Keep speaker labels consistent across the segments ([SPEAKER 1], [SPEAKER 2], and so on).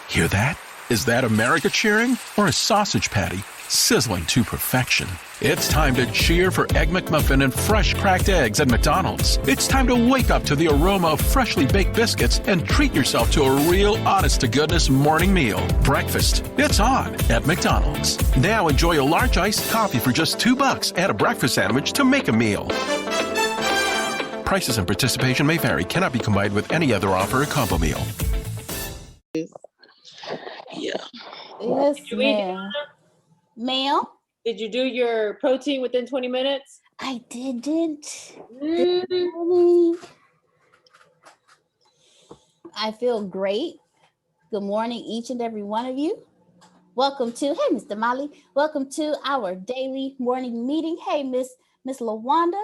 [SPEAKER 1] Hear that? Is that America cheering or a sausage patty sizzling to perfection? It's time to cheer for Egg McMuffin and fresh cracked eggs at McDonald's. It's time to wake up to the aroma of freshly baked biscuits and treat yourself to a real honest-to-goodness morning meal. Breakfast, it's on at McDonald's. Now enjoy a large iced coffee for just $2. Add a breakfast sandwich to make a meal. Prices and participation may vary. Cannot be combined with any other offer or combo meal.
[SPEAKER 2] Yeah.
[SPEAKER 3] Yes, ma'am. Ma'am?
[SPEAKER 4] Did you do your protein within 20 minutes?
[SPEAKER 3] I didn't. Good morning. I feel great. Good morning, each and every one of you. Welcome to, hey, Mr. Molly. Welcome to our daily morning meeting. Hey, Miss LaWanda.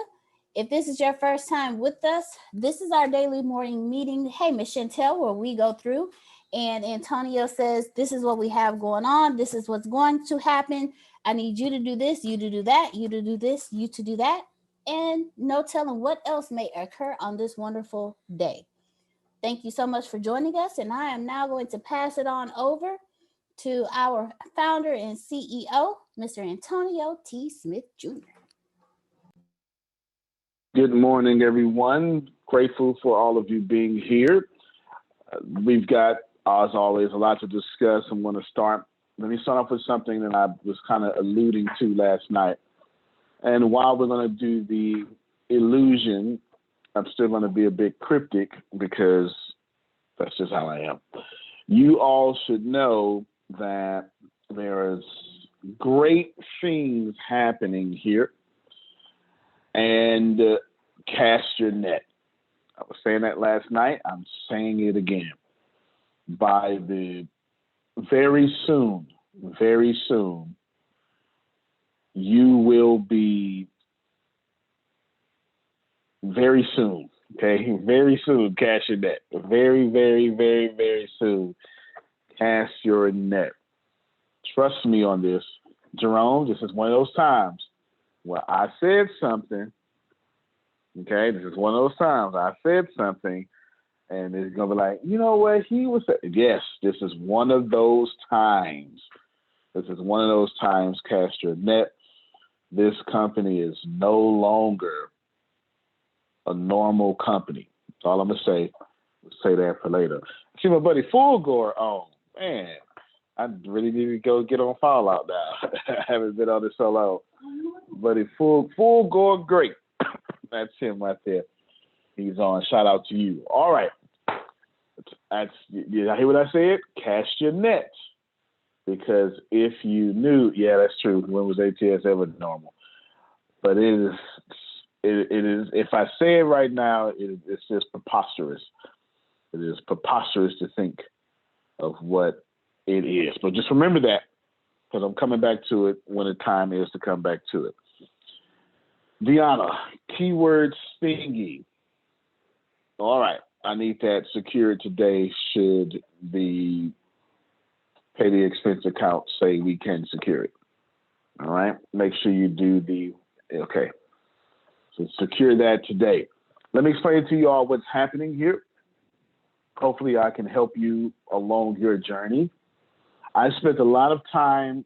[SPEAKER 3] If this is your first time with us, this is our daily morning meeting. Hey, Miss Chantel, where we go through and Antonio says, this is what we have going on. This is what's going to happen. I need you to do this, you to do that, you to do this, you to do that. And no telling what else may occur on this wonderful day. Thank you so much for joining us. And I am now going to pass it on over to our founder and CEO, Mr. Antonio T. Smith Jr.
[SPEAKER 2] Good morning, everyone. Grateful for all of you being here. We've got, as always, a lot to discuss. I'm going to start. Let me start off with something that I was kind of alluding to last night. And while we're going to do the illusion, I'm still going to be a bit cryptic because that's just how I am. You all should know that there is great things happening here. And cast your net. I was saying that last night. I'm saying it again. By the very soon, you will be very soon, okay? Very soon, cast your net. Very, very, very, very soon, cast your net. Trust me on this. Jerome, this is one of those times where I said something, okay? This is one of those times I said something, and it's going to be like, you know what, he was saying. Yes, this is one of those times. This is one of those times, cast your net. This company is no longer a normal company. That's all I'm going to say. We'll say that for later. See my buddy Fulgore on. Man, I really need to go get on Fallout now. I haven't been on this so long. Buddy Fulgore, great. That's him right there. He's on. Shout out to you. All right. That's, you hear what I said? Cast your net. Because if you knew, yeah, that's true. When was ATS ever normal? But it is. If I say it right now, it's just preposterous. It is preposterous to think of what it is. But just remember that, because I'm coming back to it when the time is to come back to it. Deanna, keyword stingy. All right. I need that secured today should the pay the expense account say we can secure it. All right. Make sure you do okay. So secure that today. Let me explain to you all what's happening here. Hopefully I can help you along your journey. I spent a lot of time.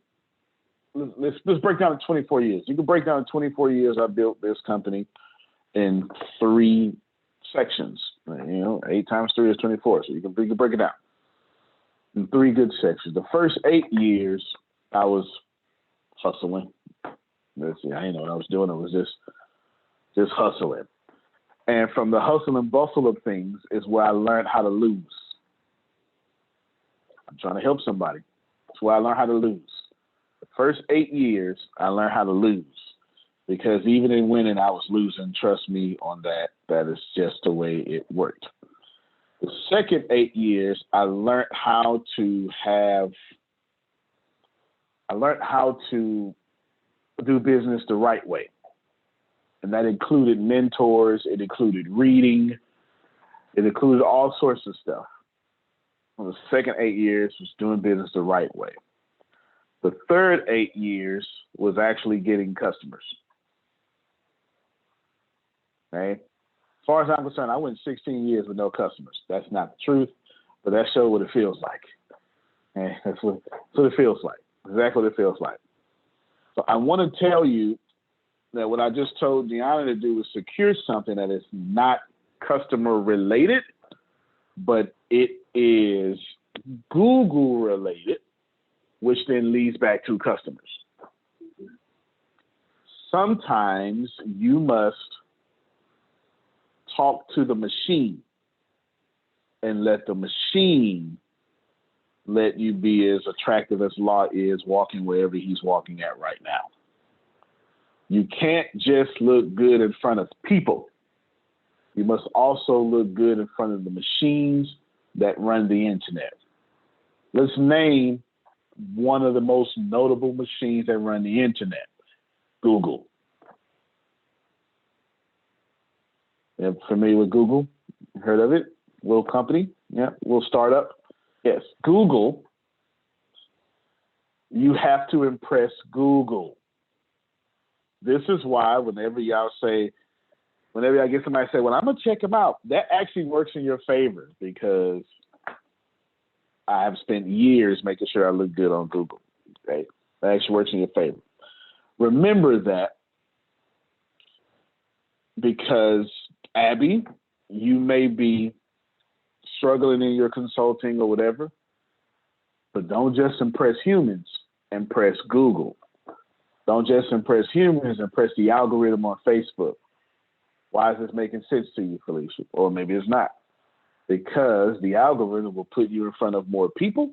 [SPEAKER 2] Let's break down 24 years. You can break down 24 years. I built this company in 3 sections. 8 times 3 is 24. So you can break it down in 3 good sections. The first 8 years, I was hustling. Let's see, I didn't know what I was doing. I was just hustling. And from the hustle and bustle of things is where I learned how to lose. I'm trying to help somebody. That's where I learned how to lose. The first 8 years, I learned how to lose. Because even in winning, I was losing. Trust me on that. That is just the way it worked. The second 8 years, I learned how to do business the right way. And that included mentors. It included reading. It included all sorts of stuff. Well, the second 8 years was doing business the right way. The third 8 years was actually getting customers. Okay? As far as I'm concerned, I went 16 years with no customers. That's not the truth, but that shows what it feels like. Okay, that's what it feels like. Exactly what it feels like. So I want to tell you that what I just told Deanna to do is secure something that is not customer related, but it is Google related, which then leads back to customers. Sometimes you must talk to the machine and let the machine let you be as attractive as Law is walking wherever he's walking at right now. You can't just look good in front of people. You must also look good in front of the machines that run the internet. Let's name one of the most notable machines that run the internet, Google. You familiar with Google? Heard of it? Little company? Yeah, little startup. Yes, Google. You have to impress Google. This is why whenever y'all get somebody say, well, I'm going to check them out, that actually works in your favor because I have spent years making sure I look good on Google. Okay? That actually works in your favor. Remember that because, Abby, you may be struggling in your consulting or whatever, but don't just impress humans, impress Google. Don't just impress humans, impress the algorithm on Facebook. Why is this making sense to you, Felicia? Or maybe it's not. Because the algorithm will put you in front of more people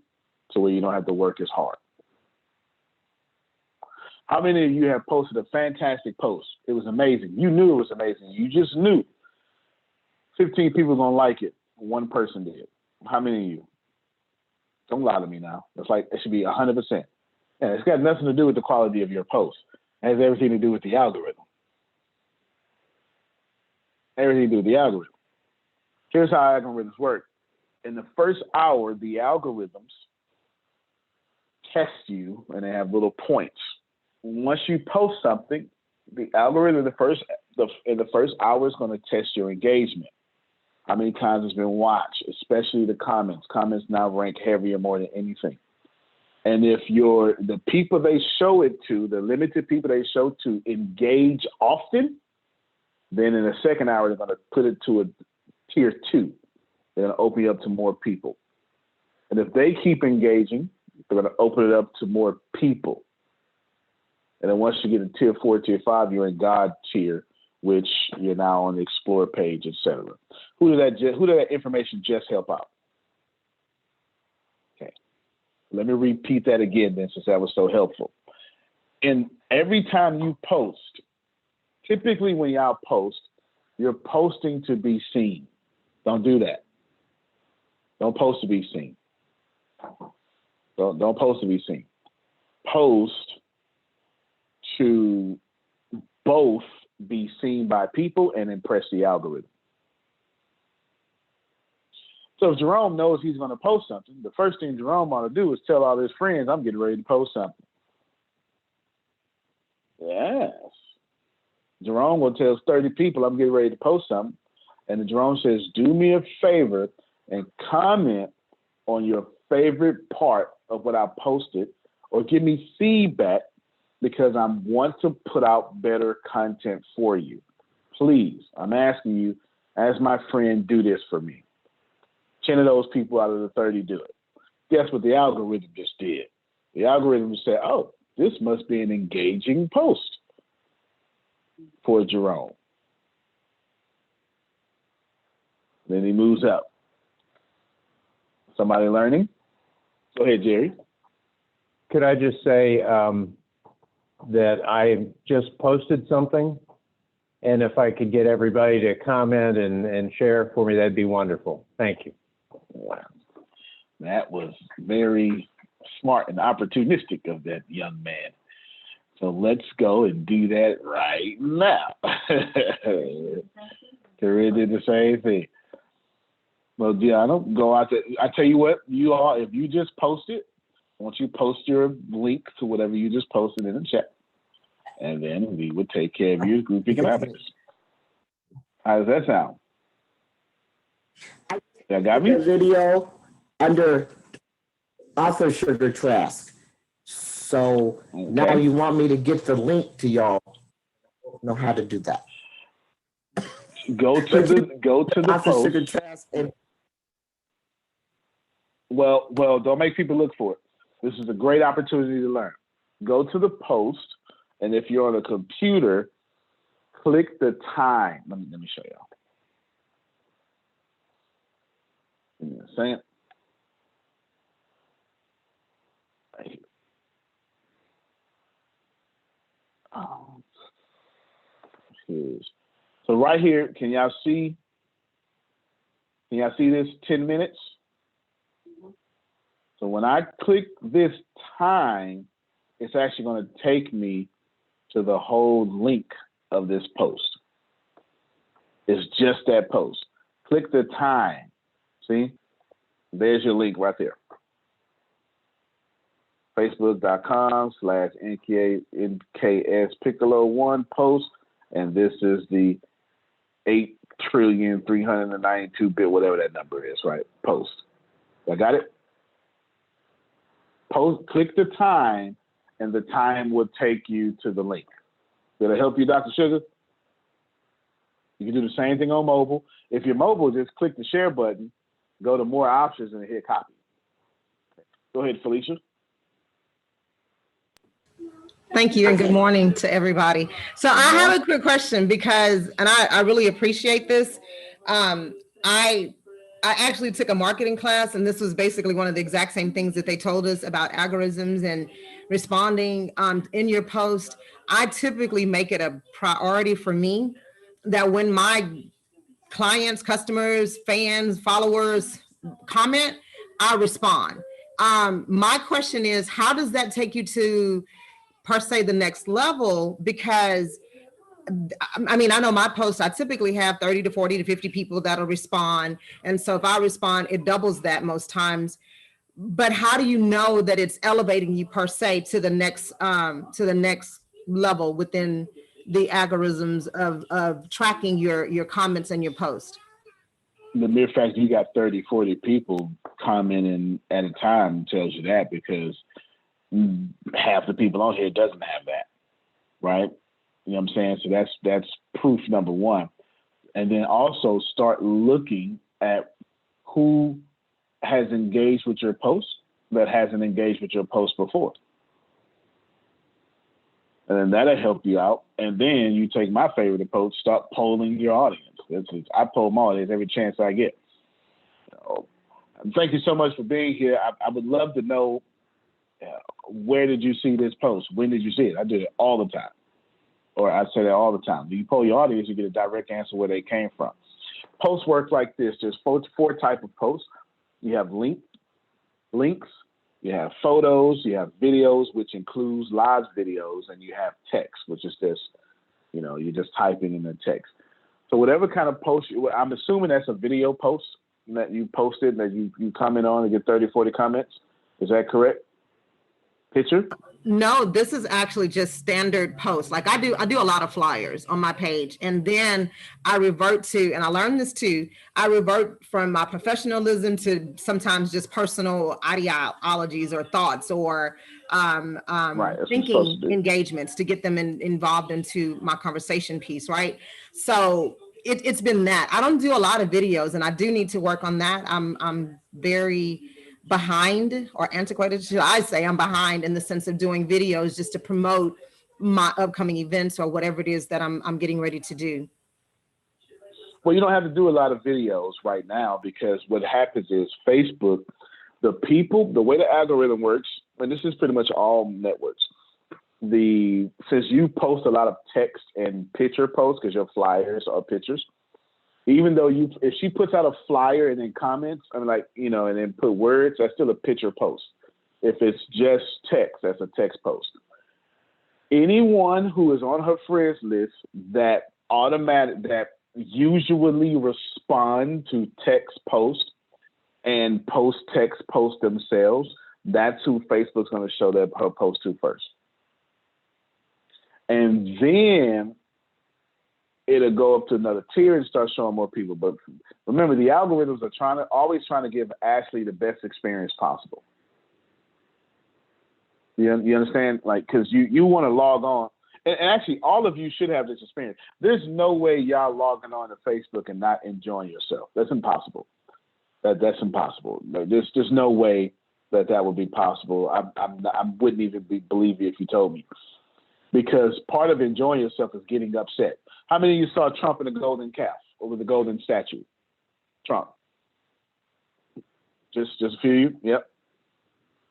[SPEAKER 2] so where you don't have to work as hard. How many of you have posted a fantastic post? It was amazing. You knew it was amazing. You just knew 15 people are going to like it. One person did. How many of you? Don't lie to me now. It's like it should be 100%. And it's got nothing to do with the quality of your post. It has everything to do with the algorithm. Everything to do with the algorithm. Here's how algorithms work. In the first hour, the algorithms test you, and they have little points. Once you post something, the algorithm in the first hour is going to test your engagement. How many times it's been watched, especially the comments. Comments now rank heavier more than anything. And if the people they show it to, the limited people they show to engage often, then in the second hour, they're going to put it to a tier 2. They're going to open it up to more people. And if they keep engaging, they're going to open it up to more people. And then once you get to tier 4, tier 5, you're in God tier, which you're now on the Explore page, etc. Who did that information just help out? Okay. Let me repeat that again then, since that was so helpful. And every time you post, typically when y'all post, you're posting to be seen. Don't do that. Don't post to be seen. Don't post to be seen. Post to both be seen by people and impress the algorithm. So if Jerome knows he's going to post something, the first thing Jerome ought to do is tell all his friends, I'm getting ready to post something. Yes. Jerome will tell 30 people, I'm getting ready to post something. And then Jerome says, do me a favor and comment on your favorite part of what I posted or give me feedback because I want to put out better content for you. Please, I'm asking you, as my friend, do this for me. 10 of those people out of the 30 do it. Guess what the algorithm just did? The algorithm said, oh, this must be an engaging post for Jerome. Then he moves up. Somebody learning? Go ahead, Jerry.
[SPEAKER 5] Could I just say that I just posted something, and if I could get everybody to comment and share for me, that'd be wonderful. Thank you.
[SPEAKER 2] Wow. That was very smart and opportunistic of that young man. So let's go and do that right now. Corinne did the same thing. Well, Deanna, go out there. I tell you what, you all, if you just post it, I want you to post your link to whatever you just posted in the chat. And then we would take care of your group economics. How does that sound? Y'all got me?
[SPEAKER 6] The video under Author Sugar Trask. So now
[SPEAKER 2] Okay.
[SPEAKER 6] you want me to get the link to y'all. I don't know how to do that.
[SPEAKER 2] Go to the
[SPEAKER 6] Author
[SPEAKER 2] post.
[SPEAKER 6] Sugar Trask and
[SPEAKER 2] Well, don't make people look for it. This is a great opportunity to learn. Go to the post, and if you're on a computer, click the time. Let me show y'all. Give me a second. Right here. Oh. So right here, can y'all see? Can y'all see this 10 minutes? So when I click this time, it's actually going to take me to the whole link of this post. It's just that post. Click the time. See? There's your link right there. Facebook.com/NKS Piccolo 1 post. And this is the 8,392,000,000,000, whatever that number is, right? Post. I got it? Post, click the time, and the time will take you to the link. Did it help you, Dr. Sugar? You can do the same thing on mobile. If you're mobile, just click the share button, go to more options, and hit copy. Go ahead, Felicia.
[SPEAKER 7] Thank you, and good morning to everybody. So I have a quick question because, and I really appreciate this. I actually took a marketing class, and this was basically one of the exact same things that they told us about algorithms and responding in your post. I typically make it a priority for me that when my clients, customers, fans, followers comment, I respond. My question is, how does that take you to per se the next level? Because I mean, I know my posts, I typically have 30 to 40 to 50 people that'll respond. And so if I respond, it doubles that most times. But how do you know that it's elevating you per se to the next level within the algorithms of tracking your comments and your post?
[SPEAKER 2] The mere fact you got 30, 40 people commenting at a time tells you that, because half the people on here doesn't have that, right? You know what I'm saying? So that's proof number one. And then also start looking at who has engaged with your post that hasn't engaged with your post before. And then that'll help you out. And then you take my favorite approach, start polling your audience. I poll my audience every chance I get. So, thank you so much for being here. I would love to know, where did you see this post? When did you see it? I do it all the time. Or I say that all the time. You poll your audience, you get a direct answer where they came from. Posts work like this. There's four types of posts. You have links, you have photos, you have videos, which includes live videos, and you have text, which is this, you're just typing in the text. So whatever kind of post, I'm assuming that's a video post that you posted, that you comment on and get 30, 40 comments. Is that correct? Picture?
[SPEAKER 7] No, this is actually just standard posts. Like I do a lot of flyers on my page, and then I revert to, and I learned this too, I revert from my professionalism to sometimes just personal ideologies or thoughts or
[SPEAKER 2] Right,
[SPEAKER 7] thinking engagements to get them involved into my conversation piece, right? So it's been that. I don't do a lot of videos, and I do need to work on that. I'm very behind, or antiquated, should I say. I'm behind in the sense of doing videos just to promote my upcoming events or whatever it is that I'm getting ready to do.
[SPEAKER 2] Well, you don't have to do a lot of videos right now, because what happens is Facebook, the way the algorithm works, and this is pretty much all networks, since you post a lot of text and picture posts, because your flyers are pictures, even though if she puts out a flyer and then comments, and then put words, that's still a picture post. If it's just text, that's a text post. Anyone who is on her friends list that usually respond to text posts and text post themselves, that's who Facebook's going to show her post to first. And then it'll go up to another tier and start showing more people. But remember, the algorithms are always trying to give Ashley the best experience possible. You understand? Like, because you want to log on. And actually, all of you should have this experience. There's no way y'all logging on to Facebook and not enjoying yourself. That's impossible. That's impossible. There's no way that would be possible. I wouldn't even believe you if you told me. Because part of enjoying yourself is getting upset. How many of you saw Trump in the golden calf over the golden statue? Trump. Just a few of you? Yep.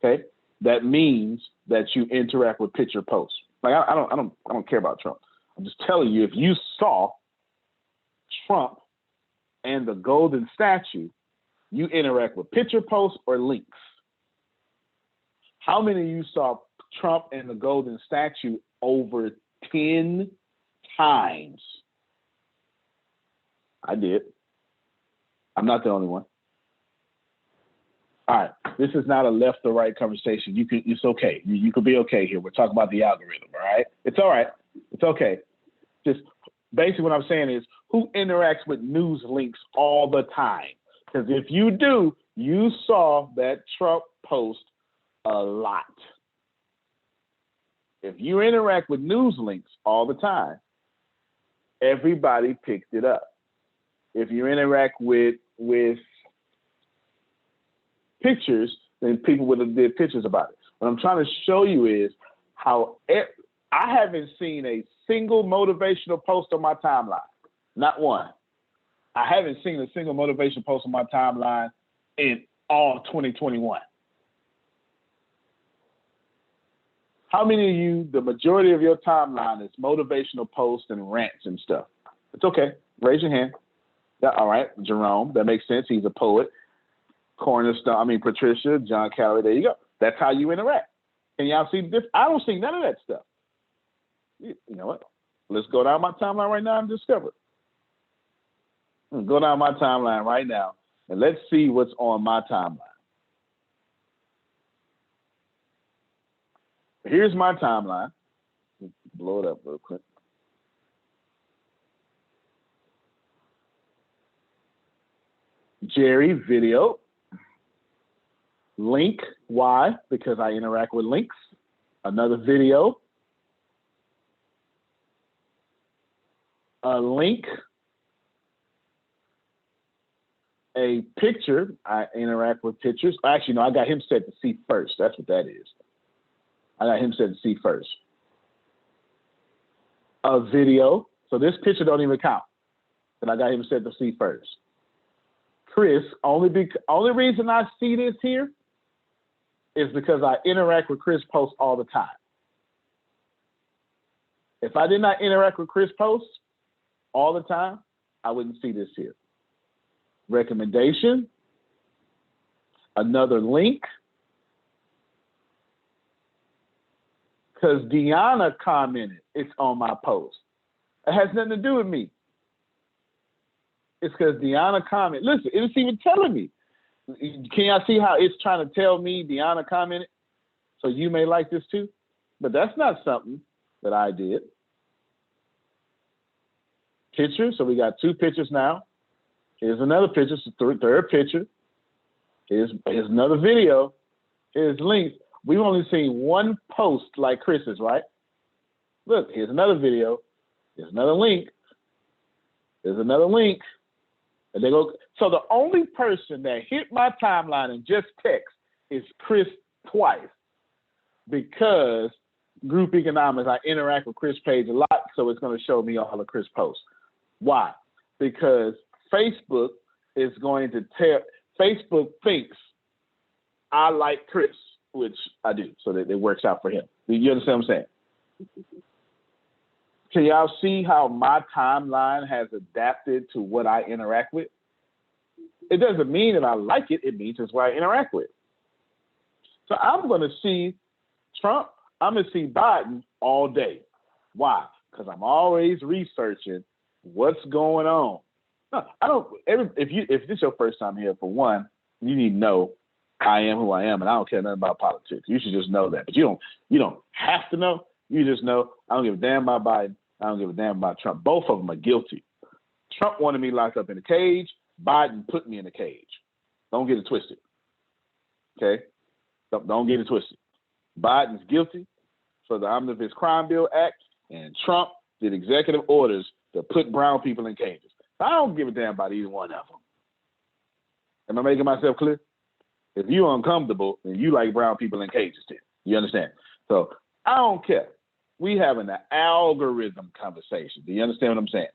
[SPEAKER 2] Okay. That means that you interact with picture posts. Like I don't care about Trump. I'm just telling you, if you saw Trump and the golden statue, you interact with picture posts or links. How many of you saw Trump and the golden statue over 10 times? I did. I'm not the only one. All right, this is not a left or right conversation. It's okay. You could be okay here. We're talking about the algorithm, all right? It's all right. It's okay. Just basically what I'm saying is, who interacts with news links all the time? Because if you do, you saw that Trump post a lot. If you interact with news links all the time, everybody picked it up. If you interact with pictures, then people would have did pictures about it. What I'm trying to show you is how I haven't seen a single motivational post on my timeline. Not one. I haven't seen a single motivational post on my timeline in all 2021. How many of you, the majority of your timeline is motivational posts and rants and stuff? It's okay. Raise your hand. Yeah, all right, Jerome, that makes sense. He's a poet. Patricia, John Calloway, there you go. That's how you interact. Can y'all see this? I don't see none of that stuff. You know what? Let's go down my timeline right now and discover it. Go down my timeline right now and let's see what's on my timeline. Here's my timeline. Blow it up real quick. Jerry video. Link. Why? Because I interact with links. Another video. A link. A picture. I interact with pictures. Actually, no, I got him set to see first. That's what that is. I got him set to see first. A video. So this picture don't even count. And I got him set to see first. Chris, only reason I see this here is because I interact with Chris posts all the time. If I did not interact with Chris posts all the time, I wouldn't see this here. Recommendation, another link, because Deanna commented, it's on my post. It has nothing to do with me. It's because Deanna commented. Listen, it's even telling me. Can y'all see how it's trying to tell me Deanna commented? So you may like this too. But that's not something that I did. Picture. So we got 2 pictures now. Here's another picture. So third picture. Here's another video. Here's links. We've only seen 1 post like Chris's, right? Look, here's another video. Here's another link. There's another link. And they go. So the only person that hit my timeline and just text is Chris twice, because group economics, I interact with Chris page a lot, so it's going to show me all of Chris posts. Why? Because Facebook is going to tell, Facebook thinks I like Chris, which I do, so that it works out for him. You understand what I'm saying? Can y'all see how my timeline has adapted to what I interact with? It doesn't mean that I like it. It means it's what I interact with. So I'm going to see Trump. I'm going to see Biden all day. Why? Because I'm always researching what's going on. No, I don't. If this is your first time here, for one, you need to know I am who I am, and I don't care nothing about politics. You should just know that. But you don't have to know. You just know I don't give a damn about Biden. I don't give a damn about Trump. Both of them are guilty. Trump wanted me locked up in a cage. Biden put me in a cage. Don't get it twisted. Okay? Don't get it twisted. Biden's guilty for the Omnibus Crime Bill Act, and Trump did executive orders to put brown people in cages. I don't give a damn about either one of them. Am I making myself clear? If you're uncomfortable, then you like brown people in cages too. You understand? So I don't care. We having an algorithm conversation. Do you understand what I'm saying?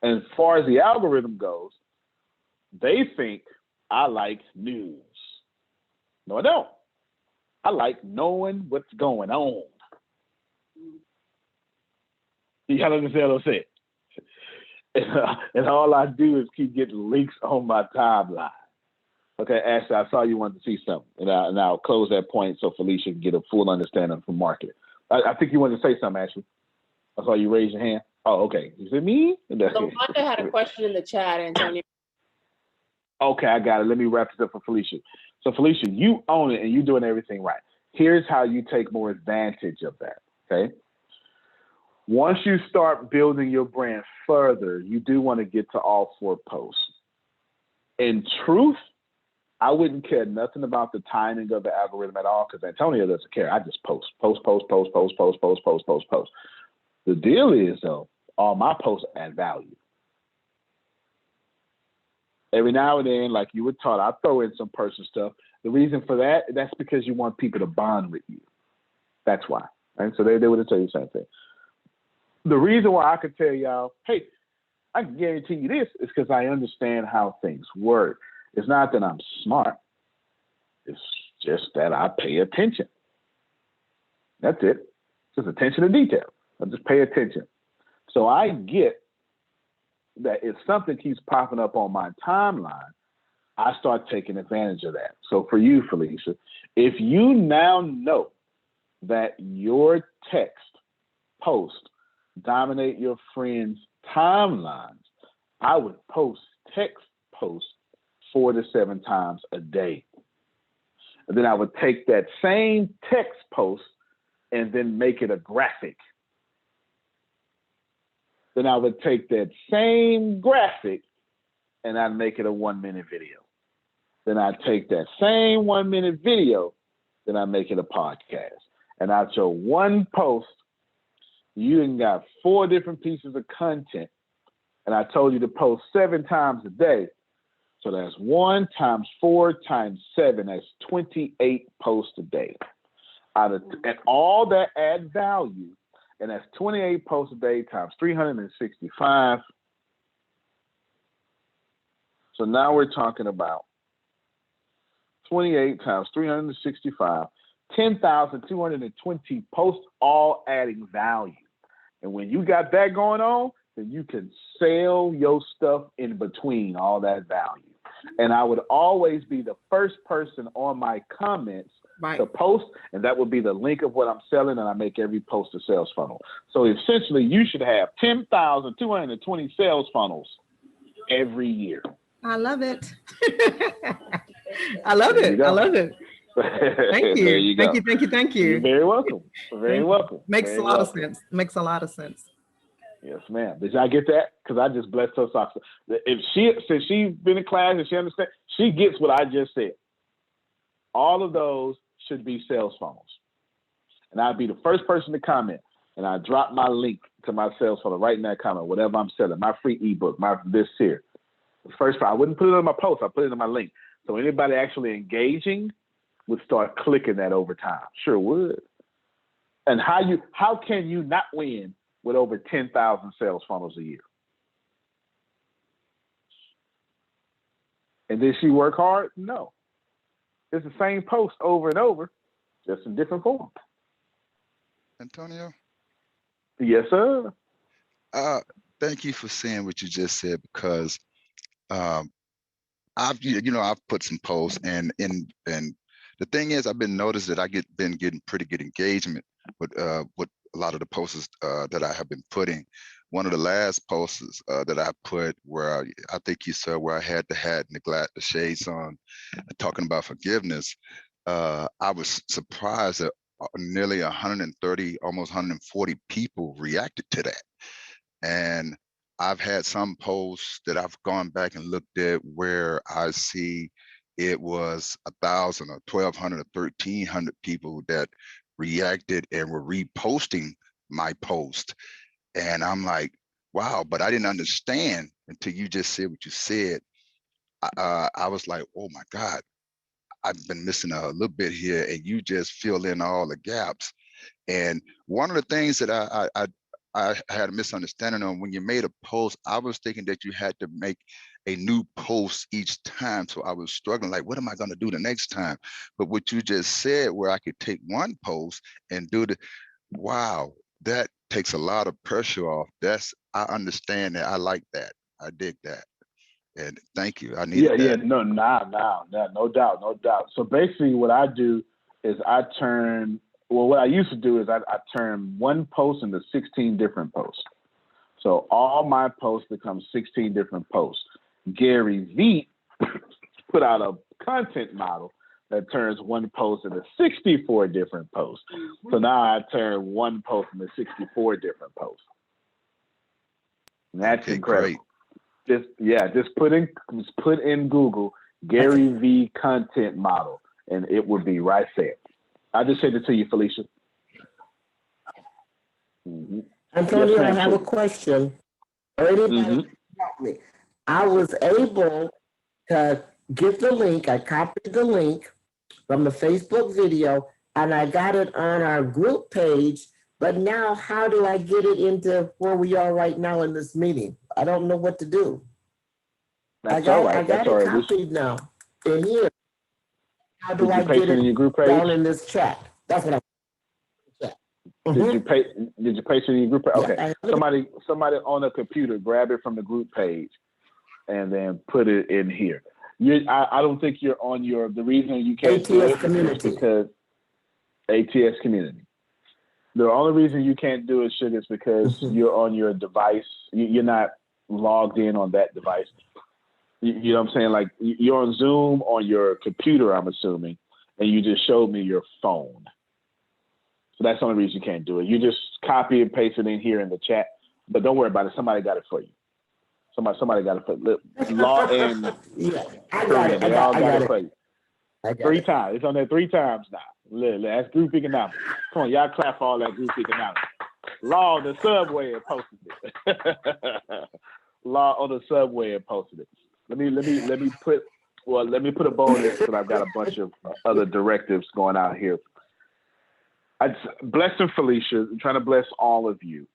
[SPEAKER 2] And as far as the algorithm goes, they think I like news. No, I don't. I like knowing what's going on. You gotta understand what I'm saying? And all I do is keep getting links on my timeline. Okay, Ashley, I saw you wanted to see something, and I'll close that point so Felicia can get a full understanding from marketing. I think you wanted to say something, Ashley. I saw you raise your hand. Oh, okay. Is it me?
[SPEAKER 4] So Wanda had a question in the chat, Antonio.
[SPEAKER 2] Okay, I got it. Let me wrap this up for Felicia. So Felicia, you own it and you're doing everything right. Here's how you take more advantage of that, okay? Once you start building your brand further, you do want to get to all 4 posts. In truth, I wouldn't care nothing about the timing of the algorithm at all because Antonio doesn't care. I just post. The deal is, though, all my posts add value. Every now and then, like you were taught, I throw in some personal stuff. The reason for that's because you want people to bond with you. That's why. Right? So they would tell you the same thing. The reason why I could tell y'all, hey, I can guarantee you this is because I understand how things work. It's not that I'm smart. It's just that I pay attention. That's it. Just attention to detail. I just pay attention. So I get that if something keeps popping up on my timeline, I start taking advantage of that. So for you, Felicia, if you now know that your text post dominate your friends' timelines, I would post text posts 4 to 7 times a day. And then I would take that same text post and then make it a graphic. Then I would take that same graphic and I'd make it a 1-minute video. Then I'd take that same 1-minute video, then I'd make it a podcast. And out your one post, you done got 4 different pieces of content. And I told you to post 7 times a day. So that's 1 times 4 times 7. That's 28 posts a day. And all that add value. And that's 28 posts a day times 365. So now we're talking about 28 times 365, 10,220 posts, all adding value. And when you got that going on, then you can sell your stuff in between all that value. And I would always be the first person on my comments to post, and that would be the link of what I'm selling, and I make every post a sales funnel. So essentially, you should have 10,220 sales funnels every year.
[SPEAKER 7] I love it. I love it. I love it. Thank you.
[SPEAKER 2] There you go.
[SPEAKER 7] Thank you.
[SPEAKER 2] You're very welcome. Very welcome.
[SPEAKER 7] Makes
[SPEAKER 2] very
[SPEAKER 7] a lot
[SPEAKER 2] welcome.
[SPEAKER 7] of sense. Makes a lot of sense.
[SPEAKER 2] Yes, ma'am. Did y'all get that? Because I just blessed her socks. Since she's been in class and she understands, she gets what I just said. All of those should be sales funnels. And I'd be the first person to comment. And I drop my link to my sales funnel right in that comment, whatever I'm selling, my free ebook, my this here. The first part, I wouldn't put it on my post, I put it in my link. So anybody actually engaging would start clicking that over time. Sure would. And how can you not win with over 10,000 sales funnels a year? And did she work hard? No. It's the same post over and over, just in different forms.
[SPEAKER 8] Antonio?
[SPEAKER 2] Yes, sir.
[SPEAKER 8] Thank you for saying what you just said, because I've put some posts, and the thing is, I've been noticed that been getting pretty good engagement with a lot of the posts that I have been putting. One of the last posts that I put, where I think you saw, where I had the hat and the shades on, talking about forgiveness, I was surprised that nearly 130, almost 140 people reacted to that. And I've had some posts that I've gone back and looked at where I see it was 1,000 or 1,200 or 1,300 people that reacted and were reposting my post. And I'm like, wow, but I didn't understand until you just said what you said. I was like, oh my God, I've been missing a little bit here, and you just fill in all the gaps. And one of the things that I had a misunderstanding on, when you made a post, I was thinking that you had to make a new post each time. So I was struggling, like, what am I going to do the next time? But what you just said, where I could take one post and do the, wow, that takes a lot of pressure off. I understand that. I like that. I dig that. And thank you. I needed that.
[SPEAKER 2] No doubt, no doubt. So basically what I do is what I used to do is I turn one post into 16 different posts. So all my posts become 16 different posts. Gary Vee put out a content model that turns one post into 64 different posts. So now I turn one post into 64 different posts. And that's incredible.
[SPEAKER 8] Great.
[SPEAKER 2] Just put in Google Gary Vee content model, and it would be right there. I just sent it to you, Felicia.
[SPEAKER 6] Mm-hmm. Antonio, I have a question. Help me. I was able to get the link. I copied the link from the Facebook video, and I got it on our group page. But now, how do I get it into where we are right now in this meeting? I don't know what to do. I got it copied now in here. How do I get it
[SPEAKER 2] in your group page?
[SPEAKER 6] Down in this chat? That's what
[SPEAKER 2] Did you paste it in your group page? Okay. Yeah, somebody on a computer grab it from the group page and then put it in here. I don't think you're on the reason you can't
[SPEAKER 6] ATS
[SPEAKER 2] do it
[SPEAKER 6] community.
[SPEAKER 2] is because ATS community. The only reason you can't do it, Sugar, is because you're on your device. You're not logged in on that device. You know what I'm saying? Like, you're on Zoom on your computer, I'm assuming, and you just showed me your phone. So that's the only reason you can't do it. You just copy and paste it in here in the chat, but don't worry about it. Somebody got it for you. Somebody got it for you. Law and
[SPEAKER 6] I got it.
[SPEAKER 2] They all got it for you.
[SPEAKER 6] 3
[SPEAKER 2] times. It's on there 3 times now. That's group economics. Come on, y'all clap for all that group economics. Law on the subway and posted it. Law on the subway and posted it. Let me put a bow on this, because I've got a bunch of other directives going out here. Blessing Felicia, I'm trying to bless all of you.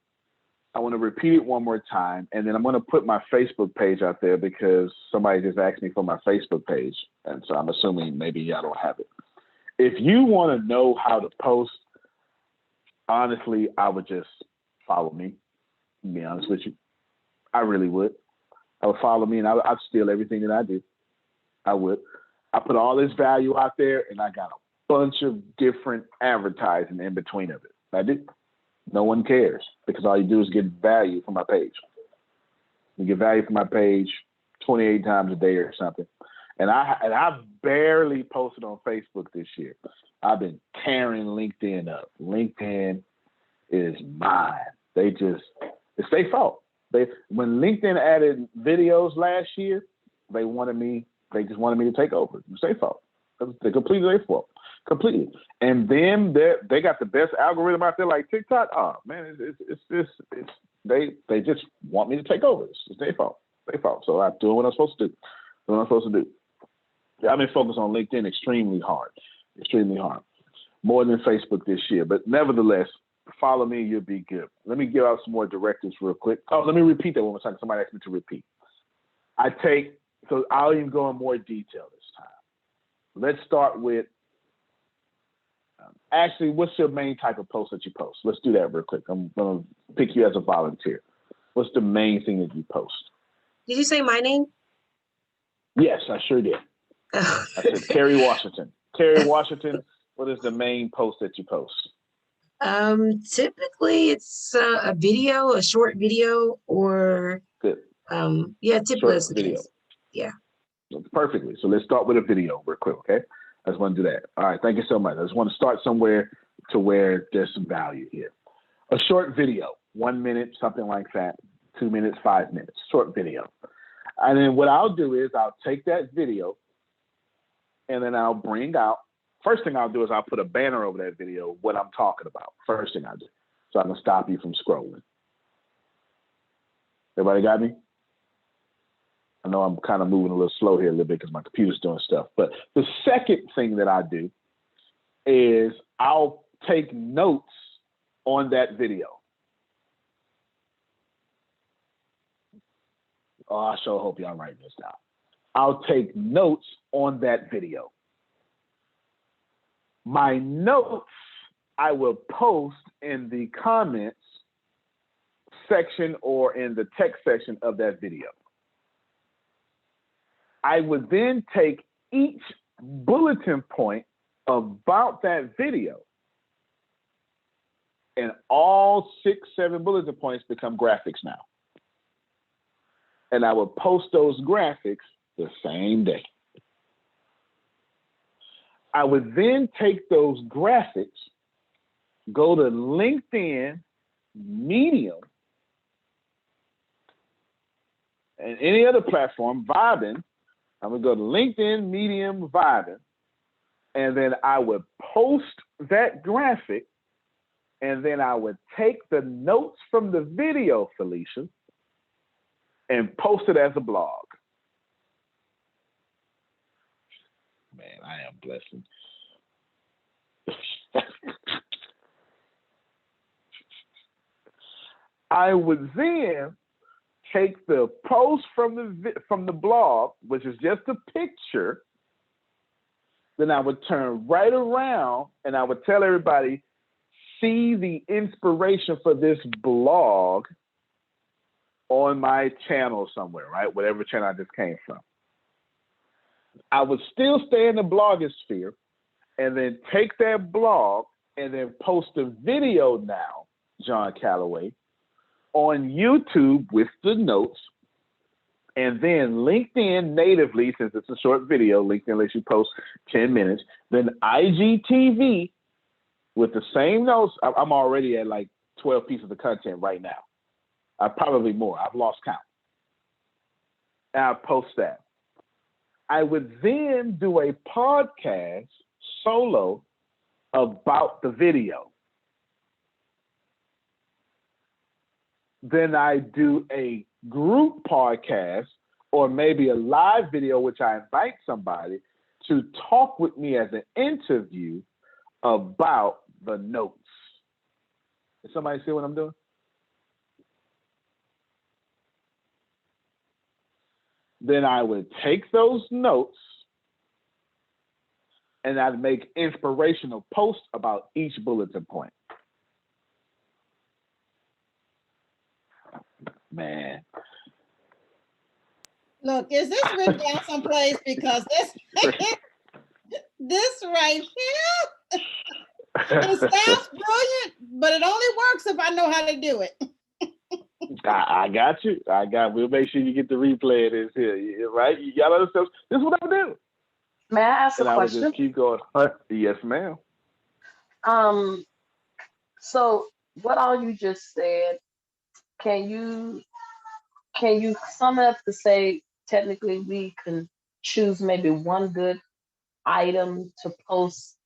[SPEAKER 2] I want to repeat it one more time, and then I'm going to put my Facebook page out there because somebody just asked me for my Facebook page, and so I'm assuming maybe y'all don't have it. If you want to know how to post, honestly, I would just follow me, to be honest with you. I really would. I would follow me, and I'd steal everything that I do. I would. I put all this value out there, and I got a bunch of different advertising in between of it. I do. No one cares, because all you do is get value from my page. You get value from my page 28 times a day or something. And I've barely posted on Facebook this year. I've been tearing LinkedIn up. LinkedIn is mine. It's their fault. When LinkedIn added videos last year, they just wanted me to take over. It's their fault. It's completely their fault. Completely. And then they got the best algorithm out there, like TikTok. Oh man, they just want me to take over. It's their fault. So I'm doing what I'm supposed to do. I've been focused on LinkedIn extremely hard, more than Facebook this year. But nevertheless, follow me, you'll be good. Let me give out some more directives real quick. Oh, let me repeat that one more time. Somebody asked me to repeat. So I'll even go in more detail this time. Let's start with, actually, what's your main type of post that you post? Let's do that real quick. I'm going to pick you as a volunteer. What's the main thing that you post?
[SPEAKER 9] Did you say my name?
[SPEAKER 2] Yes, I sure did. I said Terry Washington. Terry Washington, what is the main post that you post?
[SPEAKER 9] Typically it's a video, a short video, or
[SPEAKER 2] good.
[SPEAKER 9] Typically it's
[SPEAKER 2] video.
[SPEAKER 9] Yeah.
[SPEAKER 2] Perfectly. So let's start with a video real quick, okay? I just want to do that. All right, thank you so much. I just want to start somewhere to where there's some value here. A short video, 1 minute, something like that, 2 minutes, 5 minutes, short video. And then what I'll do is I'll take that video and then I'll bring out, first thing I'll do is I'll put a banner over that video, what I'm talking about. First thing I do. So I can stop you from scrolling. Everybody got me? I know I'm kind of moving a little slow here a little bit because my computer's doing stuff. But the second thing that I do is I'll take notes on that video. Oh, I sure hope y'all writing this down. I'll take notes on that video. My notes I will post in the comments section or in the text section of that video. I would then take each bulletin point about that video, and all 6, 7 bulletin points become graphics now. And I would post those graphics the same day. I would then take those graphics, go to LinkedIn, Medium, and any other platform, Vibin. I'm gonna go to LinkedIn, Medium, Vibin, and then I would post that graphic, and then I would take the notes from the video, Felicia, and post it as a blog. Man, I am blessing. I would then take the post from the blog, which is just a picture. Then I would turn right around and I would tell everybody, see the inspiration for this blog on my channel somewhere, right? Whatever channel I just came from. I would still stay in the blogosphere and then take that blog and then post a video now, John Calloway, on YouTube with the notes, and then LinkedIn natively, since it's a short video, LinkedIn lets you post 10 minutes, then IGTV with the same notes. I'm already at like 12 pieces of content right now. Probably more. I've lost count. And I post that. I would then do a podcast solo about the video. Then I do a group podcast or maybe a live video, which I invite somebody to talk with me as an interview about the notes. Does somebody see what I'm doing? Then I would take those notes and I'd make inspirational posts about each bulletin point. Man.
[SPEAKER 7] Look, is this written down someplace? Because this right here, it sounds brilliant, but it only works if I know how to do it.
[SPEAKER 2] I got you. We'll make sure you get the replay of this here, right? You got other stuff. This is what I do.
[SPEAKER 4] May I ask a question?
[SPEAKER 2] I would just keep going. Yes, ma'am.
[SPEAKER 4] So what all you just said, can you sum it up to say technically we can choose maybe one good item to post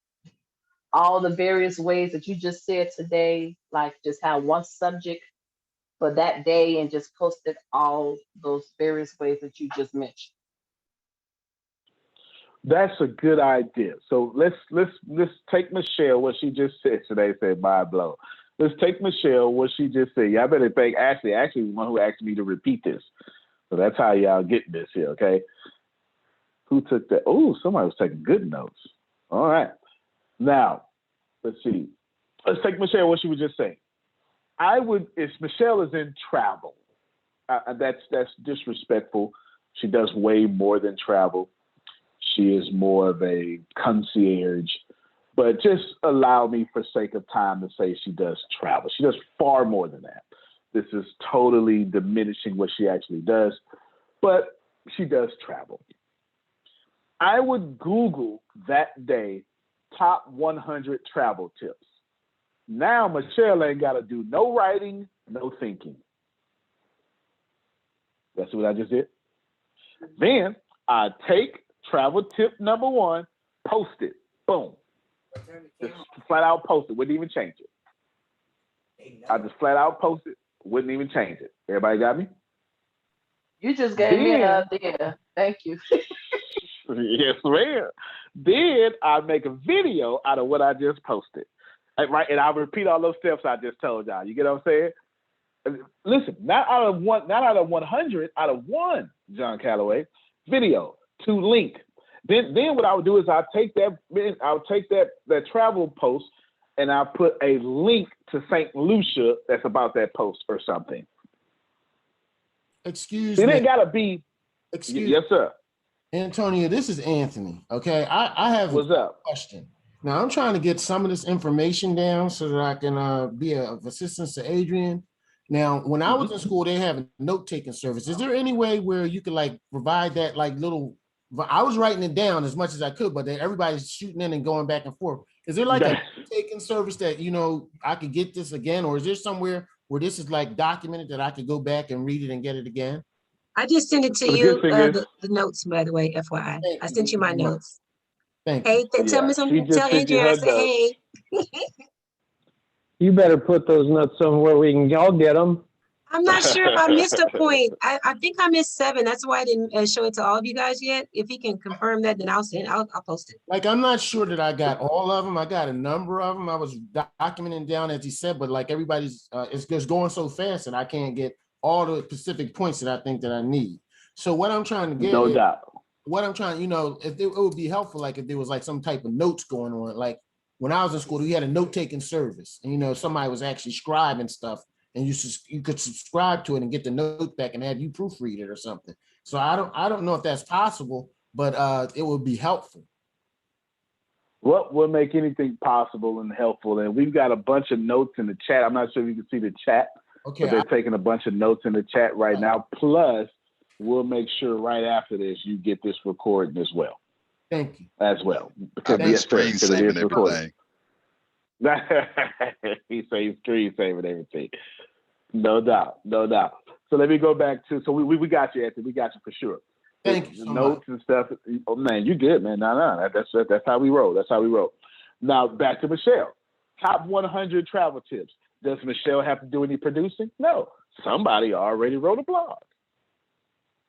[SPEAKER 4] all the various ways that you just said today, like just have one subject for that day and just post it all those various ways that you just mentioned?
[SPEAKER 2] That's a good idea. So let's take Michelle, what she just said today, said mind blow. Let's take Michelle, what she just said. Y'all better thank Ashley. Ashley was the one who asked me to repeat this. So that's how y'all get this here, okay? Who took that? Oh, somebody was taking good notes. All right. Now, let's see. Let's take Michelle, what she was just saying. If Michelle is in travel, that's disrespectful. She does way more than travel. She is more of a concierge. But just allow me, for sake of time, to say she does travel. She does far more than that. This is totally diminishing what she actually does, but she does travel. I would Google that day top 100 travel tips. Now Michelle ain't got to do no writing, no thinking. That's what I just did. Then I take travel tip number 1 Post it. Boom. Just flat out post it. Wouldn't even change it. I just flat out post it. Wouldn't even change it. Everybody got me?
[SPEAKER 4] You just gave me an idea. Thank you.
[SPEAKER 2] Yes, ma'am. Then I make a video out of what I just posted. Right, and I'll repeat all those steps I just told y'all. You get what I'm saying? Listen, not out of 100, out of one, John Calloway, video to link. Then what I would do is I'll take that travel post and I'll put a link to St. Lucia that's about that post or something.
[SPEAKER 10] Excuse me.
[SPEAKER 2] It ain't gotta be.
[SPEAKER 10] Excuse
[SPEAKER 2] yes, sir.
[SPEAKER 10] Antonio, this is Anthony. Okay, I have a question. Now I'm trying to get some of this information down so that I can be of assistance to Adrian. Now, when I was in school, they have a note-taking service. Is there any way where you could like provide that like little? I was writing it down as much as I could, but then everybody's shooting in and going back and forth. Is there like a note-taking service that I could get this again, or is there somewhere where this is like documented that I could go back and read it and get it again?
[SPEAKER 9] I just sent it to you, the notes, by the way, FYI. I sent you my notes.
[SPEAKER 10] Thank
[SPEAKER 9] you. Hey, tell me something. Tell Adrian I said, hey.
[SPEAKER 5] You better put those notes somewhere we can all get them.
[SPEAKER 9] I'm not sure if I missed a point. I think I missed 7. That's why I didn't show it to all of you guys yet. If he can confirm that, then I'll post it.
[SPEAKER 10] Like, I'm not sure that I got all of them. I got a number of them. I was documenting down as he said, but like everybody's, it's just going so fast that I can't get all the specific points that I think that I need. So what I'm trying to get,
[SPEAKER 2] no doubt.
[SPEAKER 10] What I'm trying, if it would be helpful, like if there was like some type of notes going on, like when I was in school, we had a note-taking service, and somebody was actually scribing stuff, and you could subscribe to it and get the note back and have you proofread it or something. So I don't know if that's possible, but it would be helpful.
[SPEAKER 2] What will make anything possible and helpful? And we've got a bunch of notes in the chat. I'm not sure if you can see the chat. Okay, but they're taking a bunch of notes in the chat right now. Plus, we'll make sure right after this you get this recording as well.
[SPEAKER 10] Thank you.
[SPEAKER 2] As well, because
[SPEAKER 8] screen saving everything.
[SPEAKER 2] He says he's screen saving everything. No doubt, no doubt. So let me go back to. So we got you, Anthony. We got you for sure.
[SPEAKER 10] Thank you. So
[SPEAKER 2] notes
[SPEAKER 10] much.
[SPEAKER 2] And stuff. Oh man, you good, man. No. That's how we roll. That's how we roll. Now back to Michelle. Top 100 travel tips. Does Michelle have to do any producing? No. Somebody already wrote a blog.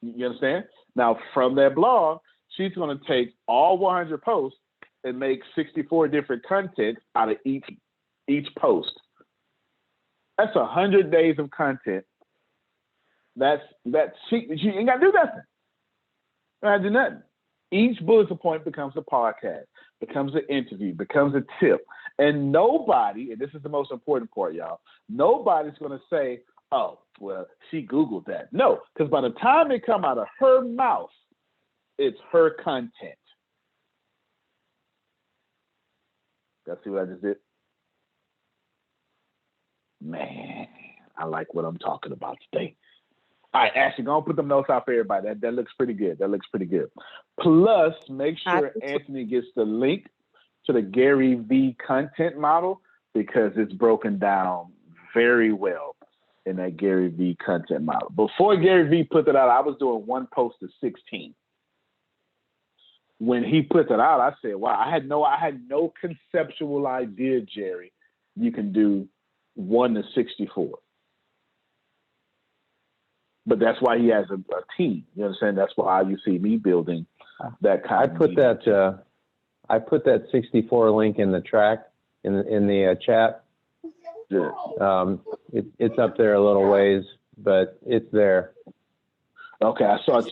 [SPEAKER 2] You understand? Now, from that blog, she's going to take all 100 posts and make 64 different content out of each post. That's 100 days of content. She ain't got to do nothing. Not do nothing. Each bullet point becomes a podcast, becomes an interview, becomes a tip. And nobody, and this is the most important part, y'all, nobody's going to say, oh, well, she Googled that. No, because by the time it come out of her mouth, it's her content. Y'all see what I just did? Man, I like what I'm talking about today. All right, Ashley, go and put them notes out for everybody. That looks pretty good. That looks pretty good. Plus, make sure Anthony gets the link to the Gary V content model because it's broken down very well in that Gary V content model. Before Gary V put that out, I was doing one post to 16. When he put that out, I said, wow, I had no conceptual idea, Jerry, you can do 1 to 64. But that's why he has a team. You understand? That's why you see me building that kind of meeting.
[SPEAKER 5] I put that 64 link in the track in the chat.
[SPEAKER 2] Yeah.
[SPEAKER 5] It's up there a little ways, but it's there.
[SPEAKER 2] Okay, I saw.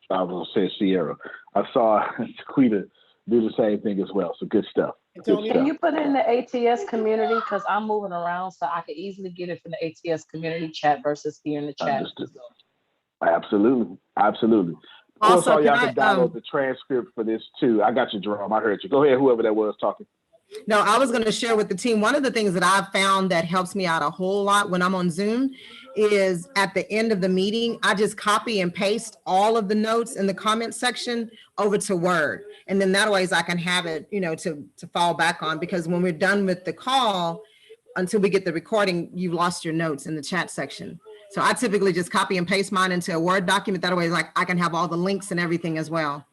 [SPEAKER 2] I was gonna say Sierra. I saw Chiquita do the same thing as well. So good stuff.
[SPEAKER 4] Can you put it in the ATS community? Because I'm moving around, so I can easily get it from the ATS community chat versus here in the chat.
[SPEAKER 2] Understood. Absolutely. Of course,
[SPEAKER 7] Also,
[SPEAKER 2] all y'all can download the transcript for this too. I got you, Jerome. I heard you. Go ahead, whoever that was talking.
[SPEAKER 7] No, I was going to share with the team. One of the things that I've found that helps me out a whole lot when I'm on Zoom is at the end of the meeting, I just copy and paste all of the notes in the comment section over to Word. And then that ways I can have it, to fall back on, because when we're done with the call, until we get the recording, you've lost your notes in the chat section. So I typically just copy and paste mine into a Word document. That way, like, I can have all the links and everything as well.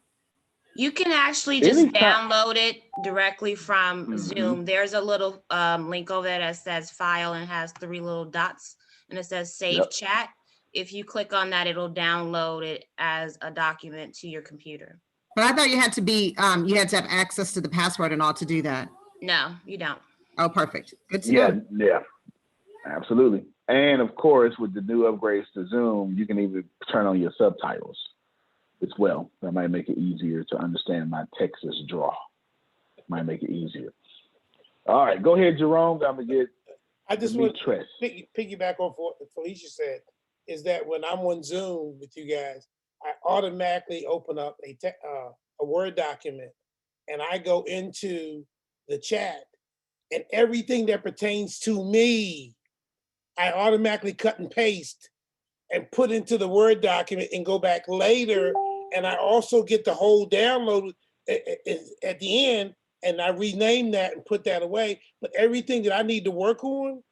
[SPEAKER 11] You can actually just download it directly from Zoom. There's a little link over there that says file and has 3 little dots and it says save chat. If you click on that, it'll download it as a document to your computer.
[SPEAKER 7] But I thought you had to be, you had to have access to the password and all to do that.
[SPEAKER 11] No, you don't.
[SPEAKER 7] Oh, perfect. Good to know.
[SPEAKER 2] Yeah, absolutely. And of course, with the new upgrades to Zoom, you can even turn on your subtitles as well. That might make it easier to understand my Texas draw. Might make it easier. All right, go ahead, Jerome. I'm gonna get.
[SPEAKER 12] I just want to piggyback off what Felicia said. Is that when I'm on Zoom with you guys, I automatically open up a Word document, and I go into the chat, and everything that pertains to me, I automatically cut and paste and put into the Word document and go back later. And I also get the whole download at the end, and I rename that and put that away. But everything that I need to work on,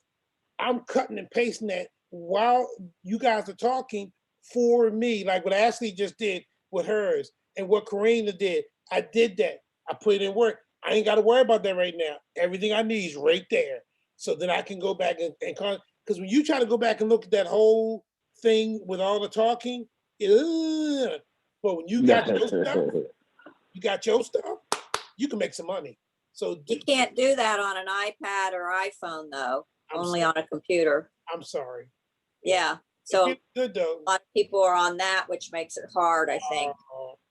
[SPEAKER 12] I'm cutting and pasting that while you guys are talking for me, like what Ashley just did with hers and what Karina did. I did that. I put it in work. I ain't got to worry about that right now. Everything I need is right there. So then I can go back and because when you try to go back and look at that whole thing with all the talking, but when you got your stuff, you can make some money. So
[SPEAKER 13] you can't do that on an iPad or iPhone though, only on a computer.
[SPEAKER 12] I'm sorry.
[SPEAKER 13] Yeah. So
[SPEAKER 12] good though.
[SPEAKER 13] A lot of people are on that, which makes it hard, I think.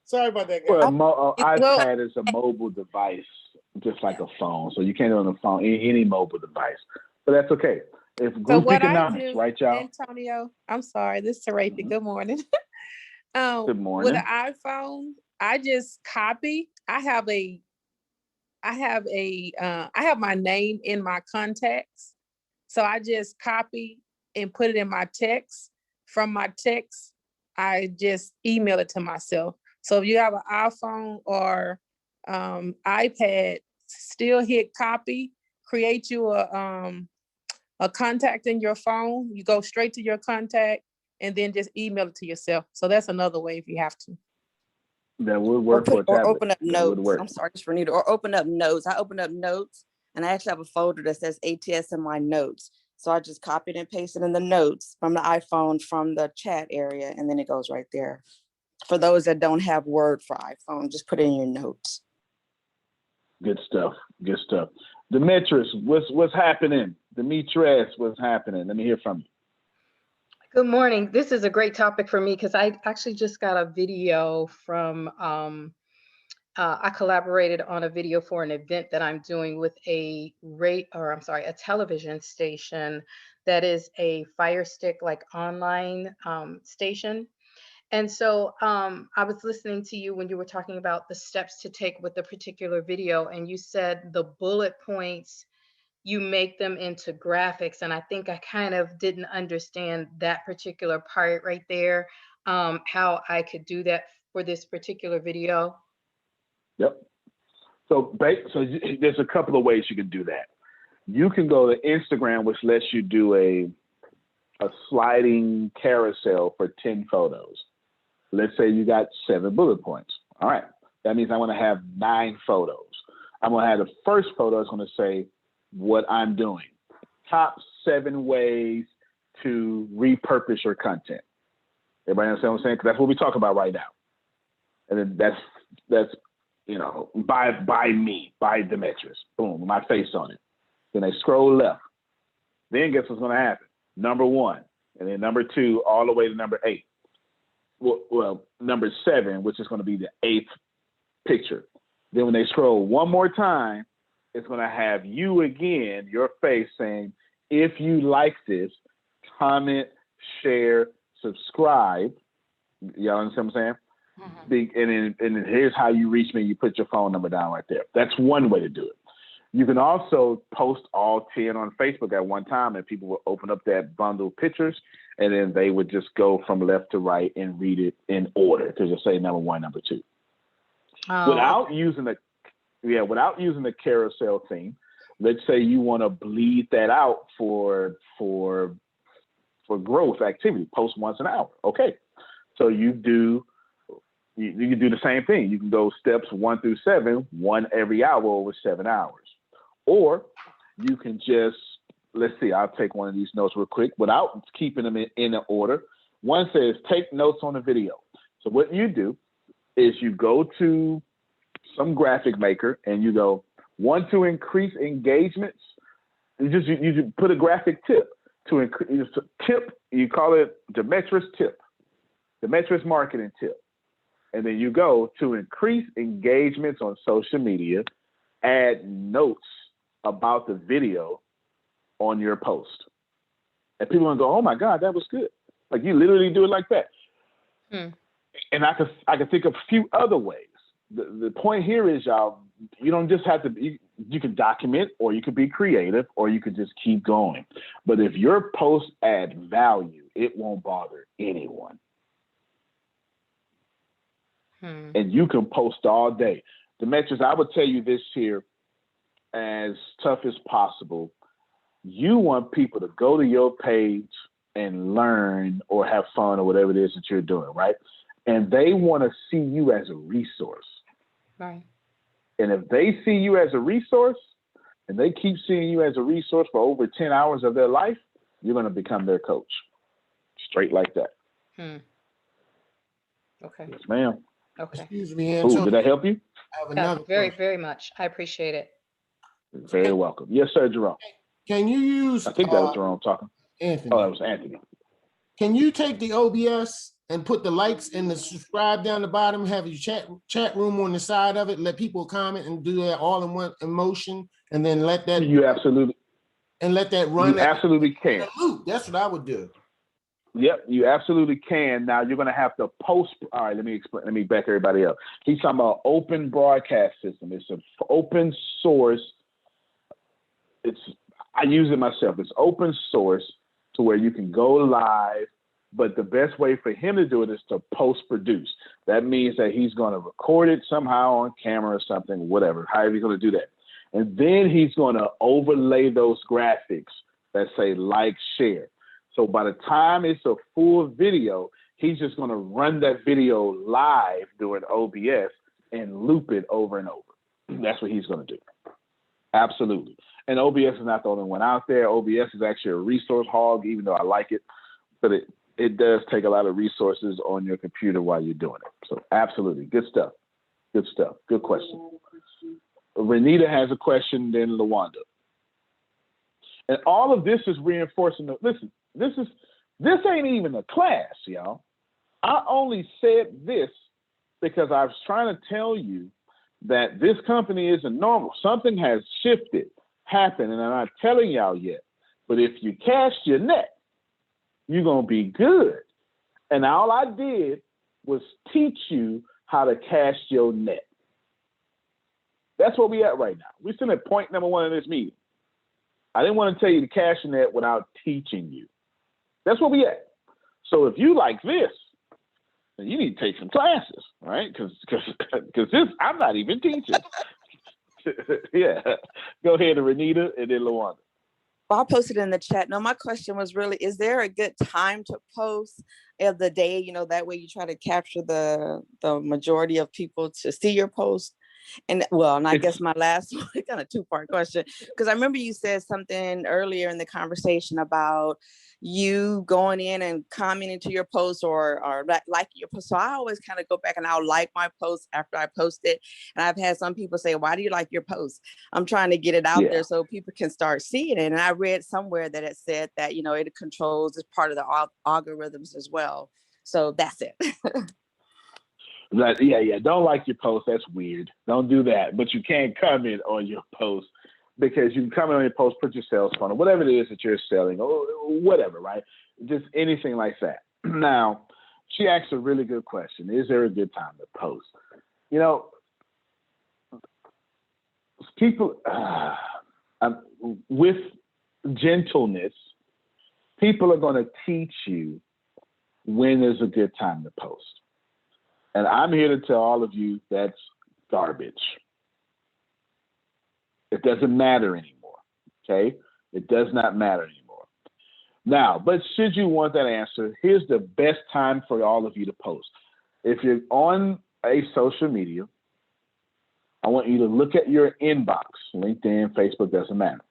[SPEAKER 12] Sorry about that, guys.
[SPEAKER 2] Well, iPad is a mobile device, just like a phone. So you can't do it on the phone, any mobile device. But that's okay. If group economics, right, y'all?
[SPEAKER 14] Antonio, I'm sorry. This is Teresa. Good morning.
[SPEAKER 2] Good morning.
[SPEAKER 14] With an iPhone, I just copy. I have my name in my contacts. So I just copy and put it in my text. From my text, I just email it to myself. So if you have an iPhone or iPad, still hit copy, create you a contact in your phone. You go straight to your contact and then just email it to yourself. So that's another way if you have to.
[SPEAKER 2] That would work for a tablet.
[SPEAKER 6] Or open up notes. I'm sorry, just for Nita. Or open up notes. I open up notes and I actually have a folder that says ATS in my notes. So I just copied and pasted in the notes from the iPhone from the chat area, and then it goes right there. For those that don't have Word for iPhone, just put it in your notes.
[SPEAKER 2] Good stuff. Good stuff. Demetrius, what's happening? Demetrius, what's happening? Let me hear from you.
[SPEAKER 15] Good morning. This is a great topic for me because I actually just got a video from, I collaborated on a video for an event that I'm doing with a television station that is a Fire Stick like online station. And so I was listening to you when you were talking about the steps to take with the particular video, and you said the bullet points, you make them into graphics. And I think I kind of didn't understand that particular part right there, how I could do that for this particular video.
[SPEAKER 2] Yep. So there's a couple of ways you can do that. You can go to Instagram, which lets you do a sliding carousel for 10 photos. Let's say you got 7 bullet points. All right. That means I want to have 9 photos. I'm going to have the first photo is going to say what I'm doing. Top 7 ways to repurpose your content. Everybody understand what I'm saying? Because that's what we talk about right now. And then that's by me, by Demetrius. Boom, my face on it. Then they scroll left. Then guess what's going to happen? Number 1, and then number 2, all the way to number 8. Well, number 7, which is going to be the 8th picture. Then when they scroll one more time, it's going to have you again, your face saying, if you like this, comment, share, subscribe. Y'all understand what I'm saying? Mm-hmm. And then here's how you reach me. You put your phone number down right there. That's one way to do it. You can also post all 10 on Facebook at one time, and people will open up that bundle of pictures, and then they would just go from left to right and read it in order to just say number 1, number 2. Without using the carousel thing. Let's say you want to bleed that out for growth activity. Post once an hour. Okay, so you do you can do the same thing. You can go steps 1 through 7, one every hour over 7 hours. Or you can just, let's see, I'll take one of these notes real quick without keeping them in an order. One says, take notes on the video. So what you do is you go to some graphic maker and you go, want to increase engagements? You just put a graphic tip to increase tip. You call it the MExit tip, the MExit marketing tip. And then you go to increase engagements on social media, add notes about the video on your post. And people are gonna go, oh my God, that was good. Like you literally do it like that. And I could think of a few other ways. The point here is, y'all, you don't just have to be, you can document, or you could be creative, or you could just keep going. But if your posts add value, it won't bother anyone. And you can post all day. The metrics, I would tell you this here, as tough as possible. You want people to go to your page and learn or have fun or whatever it is that you're doing, right? And they want to see you as a resource.
[SPEAKER 15] Right.
[SPEAKER 2] And if they see you as a resource, and they keep seeing you as a resource for over 10 hours of their life, you're going to become their coach. Straight like that.
[SPEAKER 15] Okay.
[SPEAKER 2] Yes, ma'am.
[SPEAKER 15] Okay.
[SPEAKER 10] Excuse me, Antonio.
[SPEAKER 2] Did that help you?
[SPEAKER 10] I have another
[SPEAKER 15] very,
[SPEAKER 10] question.
[SPEAKER 15] very much. I appreciate it.
[SPEAKER 2] Very welcome. Yes, sir, Jerome.
[SPEAKER 10] Can you use?
[SPEAKER 2] I think that was Jerome talking.
[SPEAKER 10] Anthony.
[SPEAKER 2] Oh, that was Anthony.
[SPEAKER 10] Can you take the OBS and put the likes and the subscribe down the bottom, have your chat room on the side of it, let people comment and do that all in one motion, and then let that
[SPEAKER 2] you absolutely
[SPEAKER 10] and let that run.
[SPEAKER 2] You absolutely can.
[SPEAKER 10] Loop. That's what I would do.
[SPEAKER 2] Yep, you absolutely can. Now you're going to have to post. All right, let me explain. Let me back everybody up. He's talking about open broadcast system. It's an open source. I use it myself. It's open source to where you can go live, but the best way for him to do it is to post produce. That means that he's going to record it somehow on camera or something, whatever, however he's going to do that. And then he's going to overlay those graphics that say like, share. So by the time it's a full video, he's just going to run that video live during OBS and loop it over and over. That's what he's going to do. Absolutely. And OBS is not the only one out there. OBS is actually a resource hog, even though I like it. But it does take a lot of resources on your computer while you're doing it. So absolutely. Good stuff. Good stuff. Good question. Renita has a question, then LaWanda. And all of this is reinforcing listen, this ain't even a class, y'all. I only said this because I was trying to tell you that this company isn't normal. Something has shifted, happened, and I'm not telling y'all yet. But if you cast your net, you're going to be good. And all I did was teach you how to cast your net. That's where we at right now. We're still at point number 1 in this meeting. I didn't want to tell you to cast your net without teaching you. That's where we at. So if you like this, then you need to take some classes, right? Because this, I'm not even teaching. Yeah. Go ahead, Renita, and then LaWanda.
[SPEAKER 16] Well, I'll post it in the chat. No, my question was really, is there a good time to post of the day? You know, that way you try to capture the majority of people to see your post. And well, and I guess my last one, kind of 2-part question, because I remember you said something earlier in the conversation about you going in and commenting to your post or liking your post. So I always kind of go back and I'll like my post after I post it. And I've had some people say, why do you like your post? I'm trying to get it out there so people can start seeing it. And I read somewhere that it said that, you know, it controls, it's part of the algorithms as well. So that's it.
[SPEAKER 2] Yeah. Don't like your post. That's weird. Don't do that. But you can't comment on your post because you can comment on your post, put your sales funnel, whatever it is that you're selling or whatever, right? Just anything like that. Now, she asked a really good question. Is there a good time to post? You know, people, with gentleness, people are going to teach you when is a good time to post. And I'm here to tell all of you that's garbage. It doesn't matter anymore, okay? It does not matter anymore. Now, but should you want that answer, here's the best time for all of you to post. If you're on a social media, I want you to look at your inbox, LinkedIn, Facebook, doesn't matter.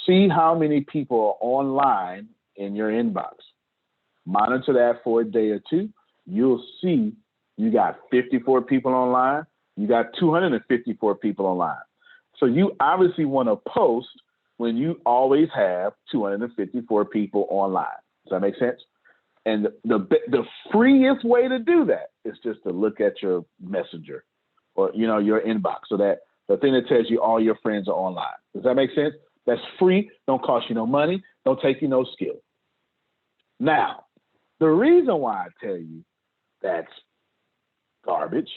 [SPEAKER 2] See how many people are online in your inbox. Monitor that for a day or two. You'll see you got 54 people online. You got 254 people online. So you obviously want to post when you always have 254 people online. Does that make sense? And the freest way to do that is just to look at your messenger or, your inbox, so that the thing that tells you all your friends are online. Does that make sense? That's free. Don't cost you no money. Don't take you no skill. Now, the reason why I tell you that's garbage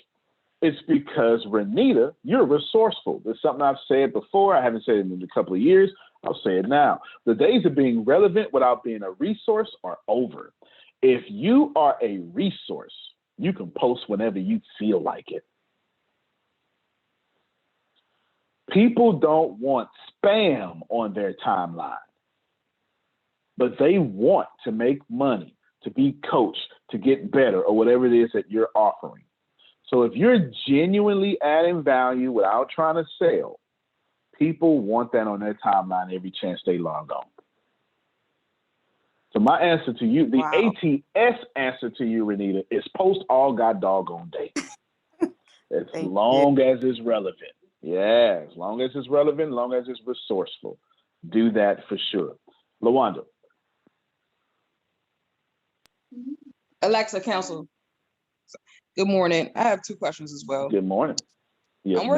[SPEAKER 2] is because, Renita, you're resourceful. It's something I've said before. I haven't said it in a couple of years. I'll say it now. The days of being relevant without being a resource are over. If you are a resource, you can post whenever you feel like it. People don't want spam on their timeline, but they want to make money, to be coached, to get better, or whatever it is that you're offering. So if you're genuinely adding value without trying to sell, people want that on their timeline every chance they log on. So my answer to you, the ATS answer to you, Renita, is post all god doggone day. As long as it's relevant. Yeah, as long as it's relevant, as long as it's resourceful. Do that for sure. LaWanda.
[SPEAKER 17] Alexa, counsel. Good morning. I have two questions as well.
[SPEAKER 2] Good morning. Yes,
[SPEAKER 17] I'm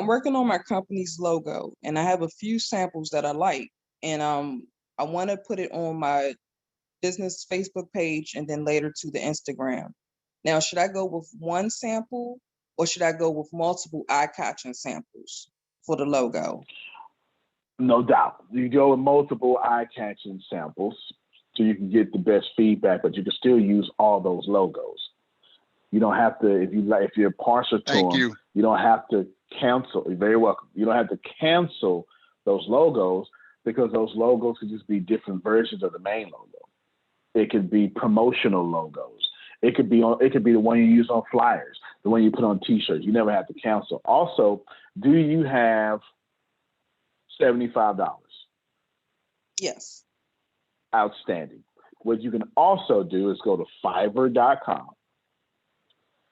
[SPEAKER 17] working on my company's logo, and I have a few samples that I like, and I want to put it on my business Facebook page and then later to the Instagram. Now, should I go with one sample or should I go with multiple eye-catching samples for the logo?
[SPEAKER 2] No doubt. You go with multiple eye-catching samples so you can get the best feedback, but you can still use all those logos. You don't have to, if you're partial to them, you don't have to cancel. You're very welcome. You don't have to cancel those logos, because those logos could just be different versions of the main logo. It could be promotional logos. It could be the one you use on flyers, the one you put on T-shirts. You never have to cancel. Also, do you have $75?
[SPEAKER 17] Yes.
[SPEAKER 2] Outstanding. What you can also do is go to Fiverr.com.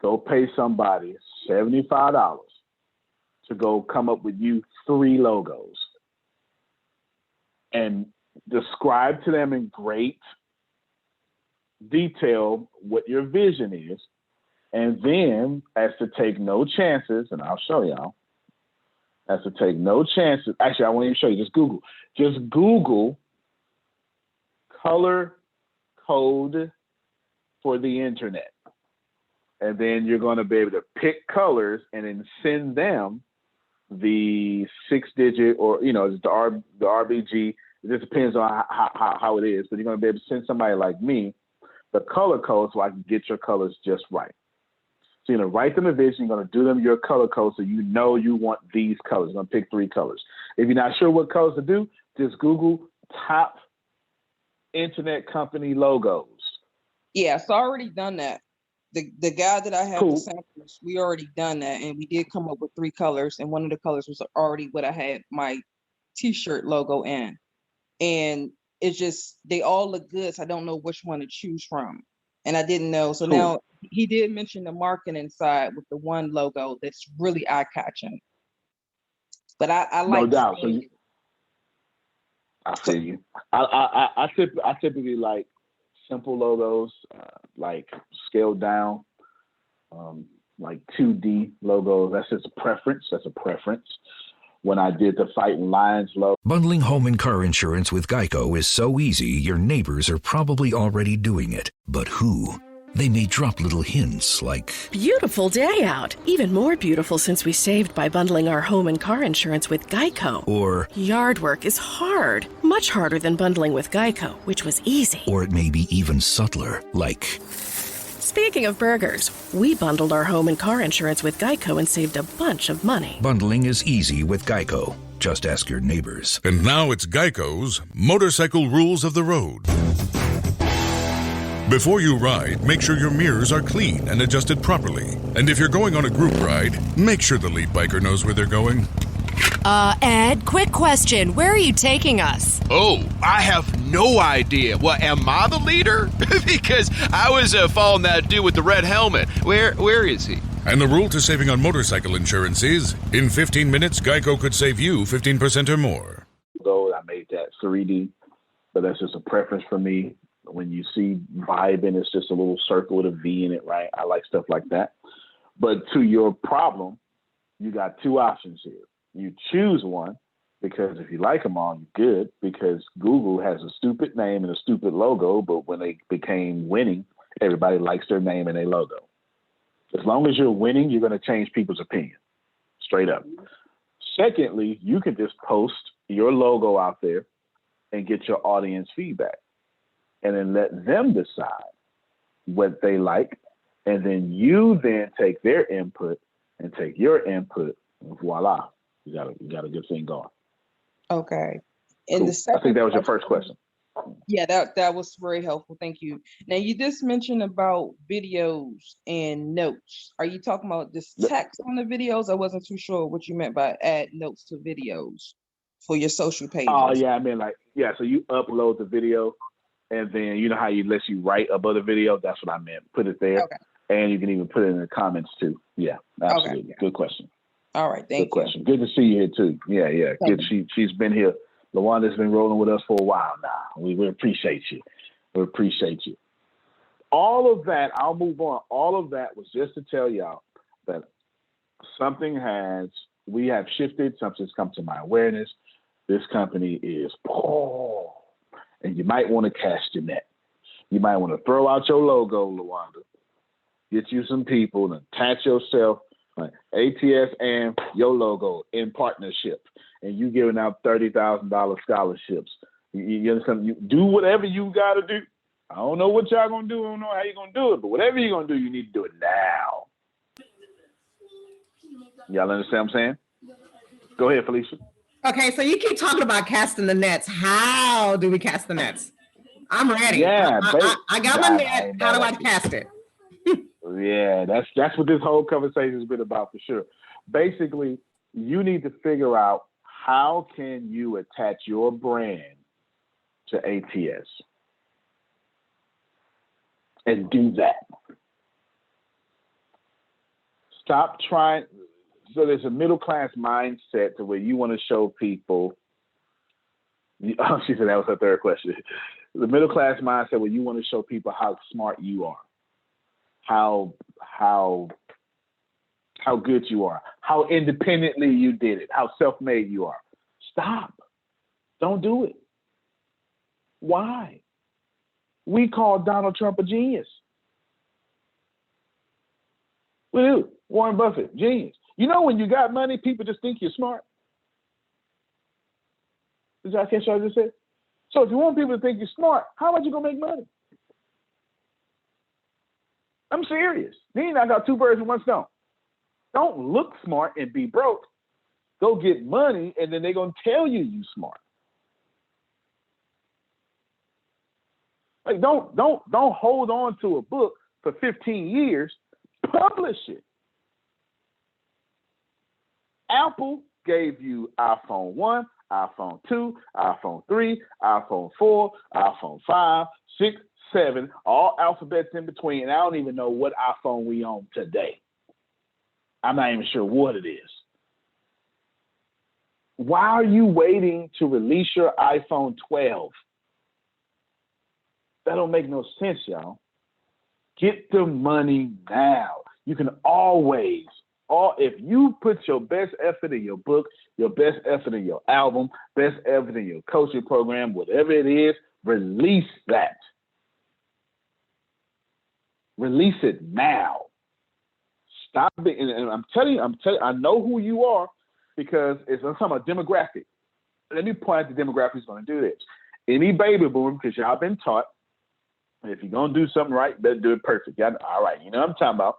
[SPEAKER 2] Go pay somebody $75 to go come up with you 3 logos and describe to them in great detail what your vision is, and then as to take no chances, and I'll show y'all, as to take no chances. Actually, I won't even show you. Just Google color code for the internet. And then you're going to be able to pick colors and then send them the 6-digit or, the RBG. It just depends on how it is. But you're going to be able to send somebody like me the color code so I can get your colors just right. So you're going to write them a vision. You're going to do them your color code so you know you want these colors. You're going to pick 3 colors. If you're not sure what colors to do, just Google top internet company logos.
[SPEAKER 17] Yeah, so I already done that. The guy that I have the samples, we already done that, and we did come up with 3 colors, and one of the colors was already what I had my T-shirt logo in. And it's just, they all look good, so I don't know which one to choose from. And I didn't know. So now he did mention the marketing side with the one logo that's really eye-catching. But I like.
[SPEAKER 2] No doubt. I feel you. I typically like simple logos, like scaled down, like 2D logos. That's just a preference. When I did the Fighting Lions logo.
[SPEAKER 18] Bundling home and car insurance with Geico is so easy, your neighbors are probably already doing it. But who? They may drop little hints like,
[SPEAKER 19] beautiful day out. Even more beautiful since we saved by bundling our home and car insurance with Geico.
[SPEAKER 18] Or,
[SPEAKER 19] yard work is hard. Much harder than bundling with Geico, which was easy.
[SPEAKER 18] Or it may be even subtler, like,
[SPEAKER 19] speaking of burgers, we bundled our home and car insurance with Geico and saved a bunch of money.
[SPEAKER 18] Bundling is easy with Geico. Just ask your neighbors.
[SPEAKER 20] And now it's Geico's Motorcycle Rules of the Road. Before you ride, make sure your mirrors are clean and adjusted properly. And if you're going on a group ride, make sure the lead biker knows where they're going.
[SPEAKER 21] Ed, quick question. Where are you taking us?
[SPEAKER 22] Oh, I have no idea. Well, am I the leader? Because I was following that dude with the red helmet. Where is he?
[SPEAKER 20] And the rule to saving on motorcycle insurance is, in 15 minutes, Geico could save you 15% or more.
[SPEAKER 2] Though I made that 3D, but that's just a preference for me. When you see vibing, it's just a little circle with a V in it, right? I like stuff like that. But to your problem, you got two options here. You choose one, because if you like them all, you're good, because Google has a stupid name and a stupid logo, but when they became winning, everybody likes their name and their logo. As long as you're winning, you're going to change people's opinion, straight up. Secondly, you can just post your logo out there and get your audience feedback, and then let them decide what they like, and then you then take their input and take your input, and voila, you got a good thing going.
[SPEAKER 17] Okay. And
[SPEAKER 2] cool.
[SPEAKER 17] the second,
[SPEAKER 2] I think that was your first question.
[SPEAKER 17] Yeah, that was very helpful. Thank you. Now, you just mentioned about videos and notes. Are you talking about just text on the videos? I wasn't too sure what you meant by add notes to videos for your social pages.
[SPEAKER 2] Oh, yeah, I mean, so you upload the video, and then you know how you let you write above the video? That's what I meant. Put it there. Okay. And you can even put it in the comments too. Yeah, absolutely. Okay. Good question.
[SPEAKER 17] All right, thank you.
[SPEAKER 2] Good question. Good to see you here too. Yeah. Good. She's been here. LaWanda's been rolling with us for a while now. We appreciate you. We appreciate you. All of that, I'll move on. All of that was just to tell y'all that we have shifted. Something's come to my awareness. This company is poor, and you might want to cast your net. You might want to throw out your logo, LaWanda. Get you some people and attach yourself, like ATS and your logo in partnership, and you giving out $30,000 scholarships. You understand? You do whatever you got to do. I don't know what y'all gonna do. I don't know how you're gonna do it, but whatever you're gonna do, you need to do it now. Y'all understand what I'm saying? Go ahead, Felicia.
[SPEAKER 7] Okay, so you keep talking about casting the nets. How do we cast the nets? I'm ready.
[SPEAKER 2] Yeah,
[SPEAKER 7] I got my net. How do I cast it?
[SPEAKER 2] Yeah, that's what this whole conversation has been about for sure. Basically, you need to figure out how can you attach your brand to ATS and do that. Stop trying. So there's a middle class mindset to where you want to show people. Oh, she said that was her third question. The middle class mindset where you want to show people how smart you are, how good you are, how independently you did it, how self-made you are. Stop. Don't do it. Why? We call Donald Trump a genius. We do. Warren Buffett, genius. You know, when you got money, people just think you're smart. Did y'all catch what I just said? So if you want people to think you're smart, how much you gonna make money? I'm serious. Then I got two birds with one stone. Don't look smart and be broke. Go get money, and then they're gonna tell you smart. Like don't hold on to a book for 15 years. Publish it. Apple gave you iPhone 1, iPhone 2, iPhone 3, iPhone 4, iPhone 5, 6, 7, all alphabets in between, and I don't even know what iPhone we own today. I'm not even sure what it is. Why are you waiting to release your iPhone 12? That don't make no sense, y'all. Get the money now. You can always, if you put your best effort in your book, your best effort in your album, best effort in your coaching program, whatever it is, release that. Release it now. Stop it. And I'm telling you, I know who you are because I'm talking about demographic. Let me point out the demographic who's going to do this. Any baby boomer, because y'all been taught, if you're going to do something right, better do it perfect. All right, you know what I'm talking about.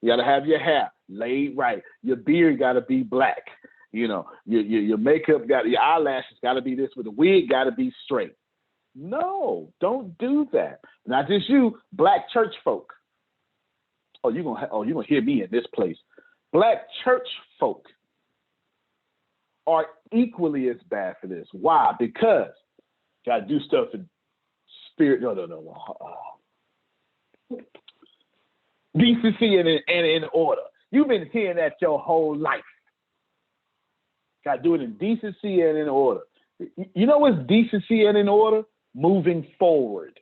[SPEAKER 2] You got to have your hair laid right. Your beard got to be black. You know, your makeup your eyelashes got to be this, with the wig got to be straight. No, don't do that. Not just you, black church folk. You're gonna hear me in this place. Black church folk are equally as bad for this. Why? Because you gotta do stuff in spirit. No. Decency and in order. You've been hearing that your whole life. Gotta do it in decency and in order. You know what's decency and in order? Moving forward.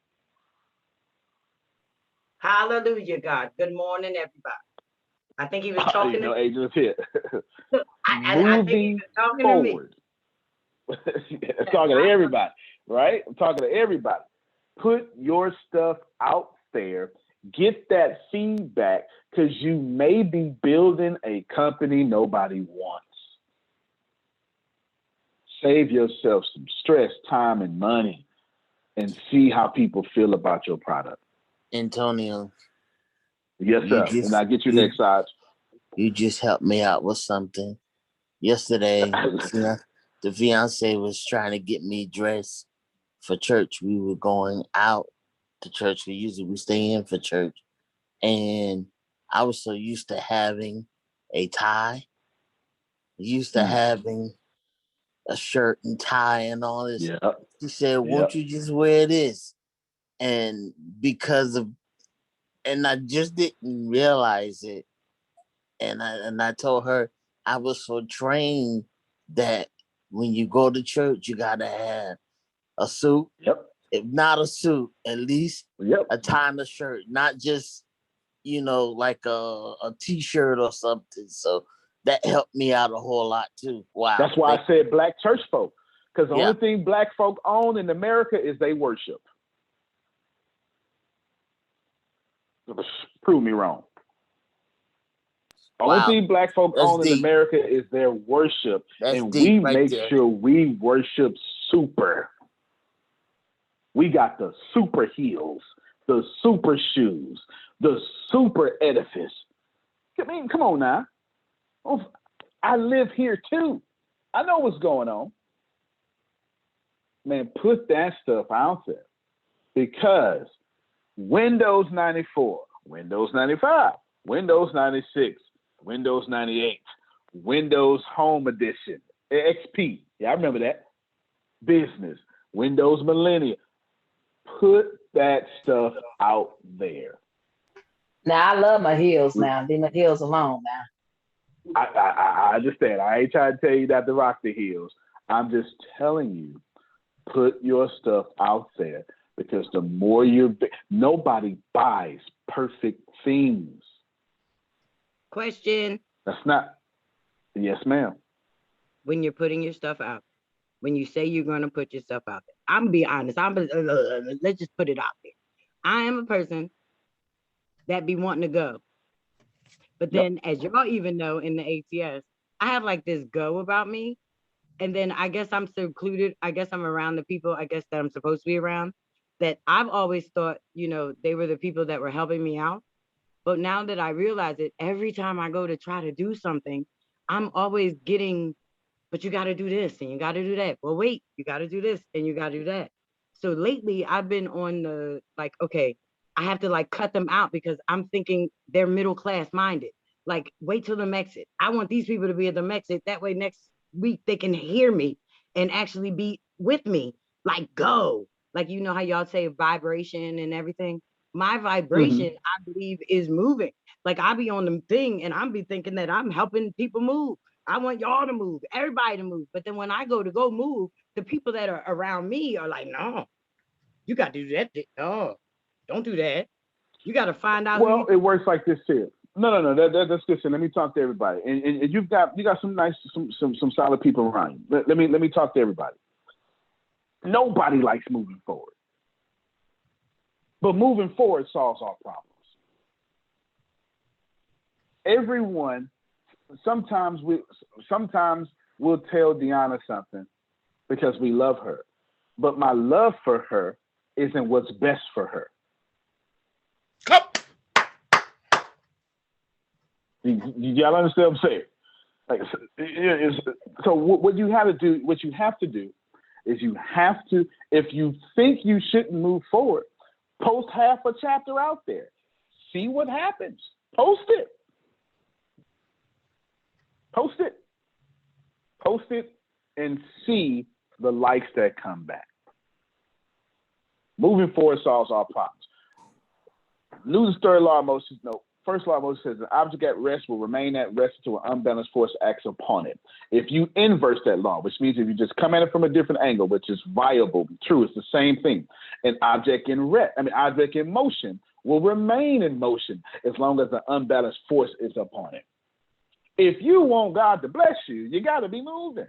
[SPEAKER 1] Hallelujah, God. Good morning, everybody. I think he was talking to me.
[SPEAKER 2] Agent's here.
[SPEAKER 1] I think he was talking
[SPEAKER 2] forward. To me. I'm talking to everybody, right? I'm talking to everybody. Put your stuff out there. Get that feedback, because you may be building a company nobody wants. Save yourself some stress, time, and money, and see how people feel about your product.
[SPEAKER 3] Antonio.
[SPEAKER 2] Yes, sir. And I'll get you next side.
[SPEAKER 3] You just helped me out with something. Yesterday, the fiance was trying to get me dressed for church. We were going out to church. Usually we stay in for church. And I was so used to having a tie, used to having a shirt and tie and all this.
[SPEAKER 2] Yep.
[SPEAKER 3] She said, won't you just wear this? And I just didn't realize it. And I told her I was so trained that when you go to church, you got to have a suit.
[SPEAKER 2] Yep.
[SPEAKER 3] If not a suit, at least a tie and a shirt, not just, like a t-shirt or something. So that helped me out a whole lot too. Wow.
[SPEAKER 2] That's why I said black church folk. Because the only thing black folk own in America is they worship. Prove me wrong. Only thing black folk own in America is their worship. And we make sure we worship super. We got the super heels, the super shoes, the super edifice. I mean, come on now. I live here too. I know what's going on. Man, put that stuff out there, because Windows 94, Windows 95, Windows 96, Windows 98, Windows Home Edition, XP. Yeah, I remember that. Business, Windows Millennium. Put that stuff out there.
[SPEAKER 4] Now, I love my heels now. Leave my heels alone now.
[SPEAKER 2] I understand. I ain't trying to tell you not to rock the heels. I'm just telling you, put your stuff out there, because the more nobody buys perfect things.
[SPEAKER 1] Question.
[SPEAKER 2] That's not. Yes, ma'am.
[SPEAKER 1] When you're putting your stuff out, when you say you're going to put your stuff out there, I'm going to be honest. Let's just put it out there. I am a person that be wanting to go. But then, as y'all even know in the ATS, I have like this go about me. And then I guess I'm secluded. I guess I'm around the people, I guess, that I'm supposed to be around, that I've always thought, they were the people that were helping me out. But now that I realize it, every time I go to try to do something, I'm always getting, but you got to do this and you got to do that. Well, wait, you got to do this and you got to do that. So lately I've been on the, okay, I have to cut them out, because I'm thinking they're middle class minded. Wait till the MExit. I want these people to be at the MExit. That way next week they can hear me and actually be with me. Go. You know how y'all say vibration and everything? My vibration, I believe, is moving. I be on the thing and I'm be thinking that I'm helping people move. I want y'all to move, everybody to move. But then when I go move, the people that are around me are like, no, you got to do that. No, don't do that. You got to find out.
[SPEAKER 2] Well, it works like this here. No. That's good. Let me talk to everybody. And you got some nice, some solid people around you. Let me talk to everybody. Nobody likes moving forward. But moving forward solves all problems. Everyone, sometimes we'll tell Deanna something because we love her. But my love for her isn't what's best for her. Y'all understand what I'm saying? So what you have to do is if you think you shouldn't move forward, Post half a chapter out there. See what happens. Post it. Post it. Post it and see the likes that come back. Moving forward solves our problems. Newton's third law of motion, first law of motion says an object at rest will remain at rest until an unbalanced force acts upon it. If you inverse that law, which means if you just come at it from a different angle, which is viable, true, it's the same thing. An object in motion will remain in motion as long as the unbalanced force is upon it. If you want God to bless you, you got to be moving.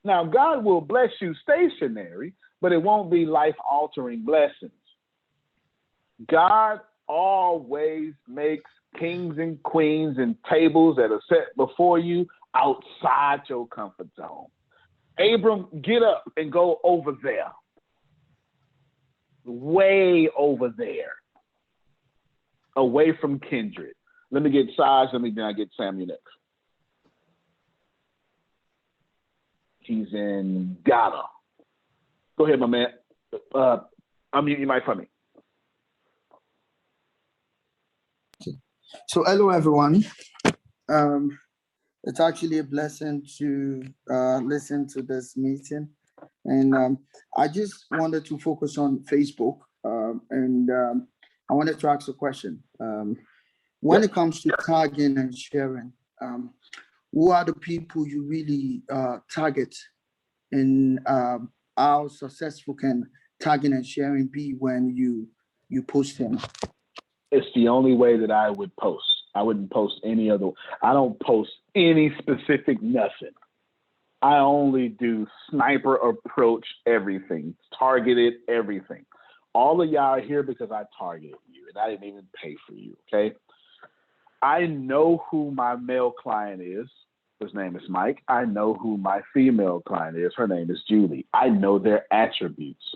[SPEAKER 2] Now, God will bless you stationary, but it won't be life-altering blessings. God always makes kings and queens and tables that are set before you outside your comfort zone. Abram, get up and go over there. Way over there. Away from kindred. Let me get Saj, then I get Samuel next. He's in Ghana. Go ahead, my man. Unmute your mic for me.
[SPEAKER 8] So hello, everyone. It's actually a blessing to listen to this meeting. And I just wanted to focus on Facebook. And I wanted to ask a question. When it comes to tagging and sharing, who are the people you really target? And how successful can tagging and sharing be when you post them?
[SPEAKER 2] It's the only way that I would post. I wouldn't post any other. I don't post any specific nothing. I only do sniper approach everything, targeted everything. All of y'all are here because I targeted you and I didn't even pay for you, okay? I know who my male client is. His name is Mike. I know who my female client is. Her name is Julie. I know their attributes.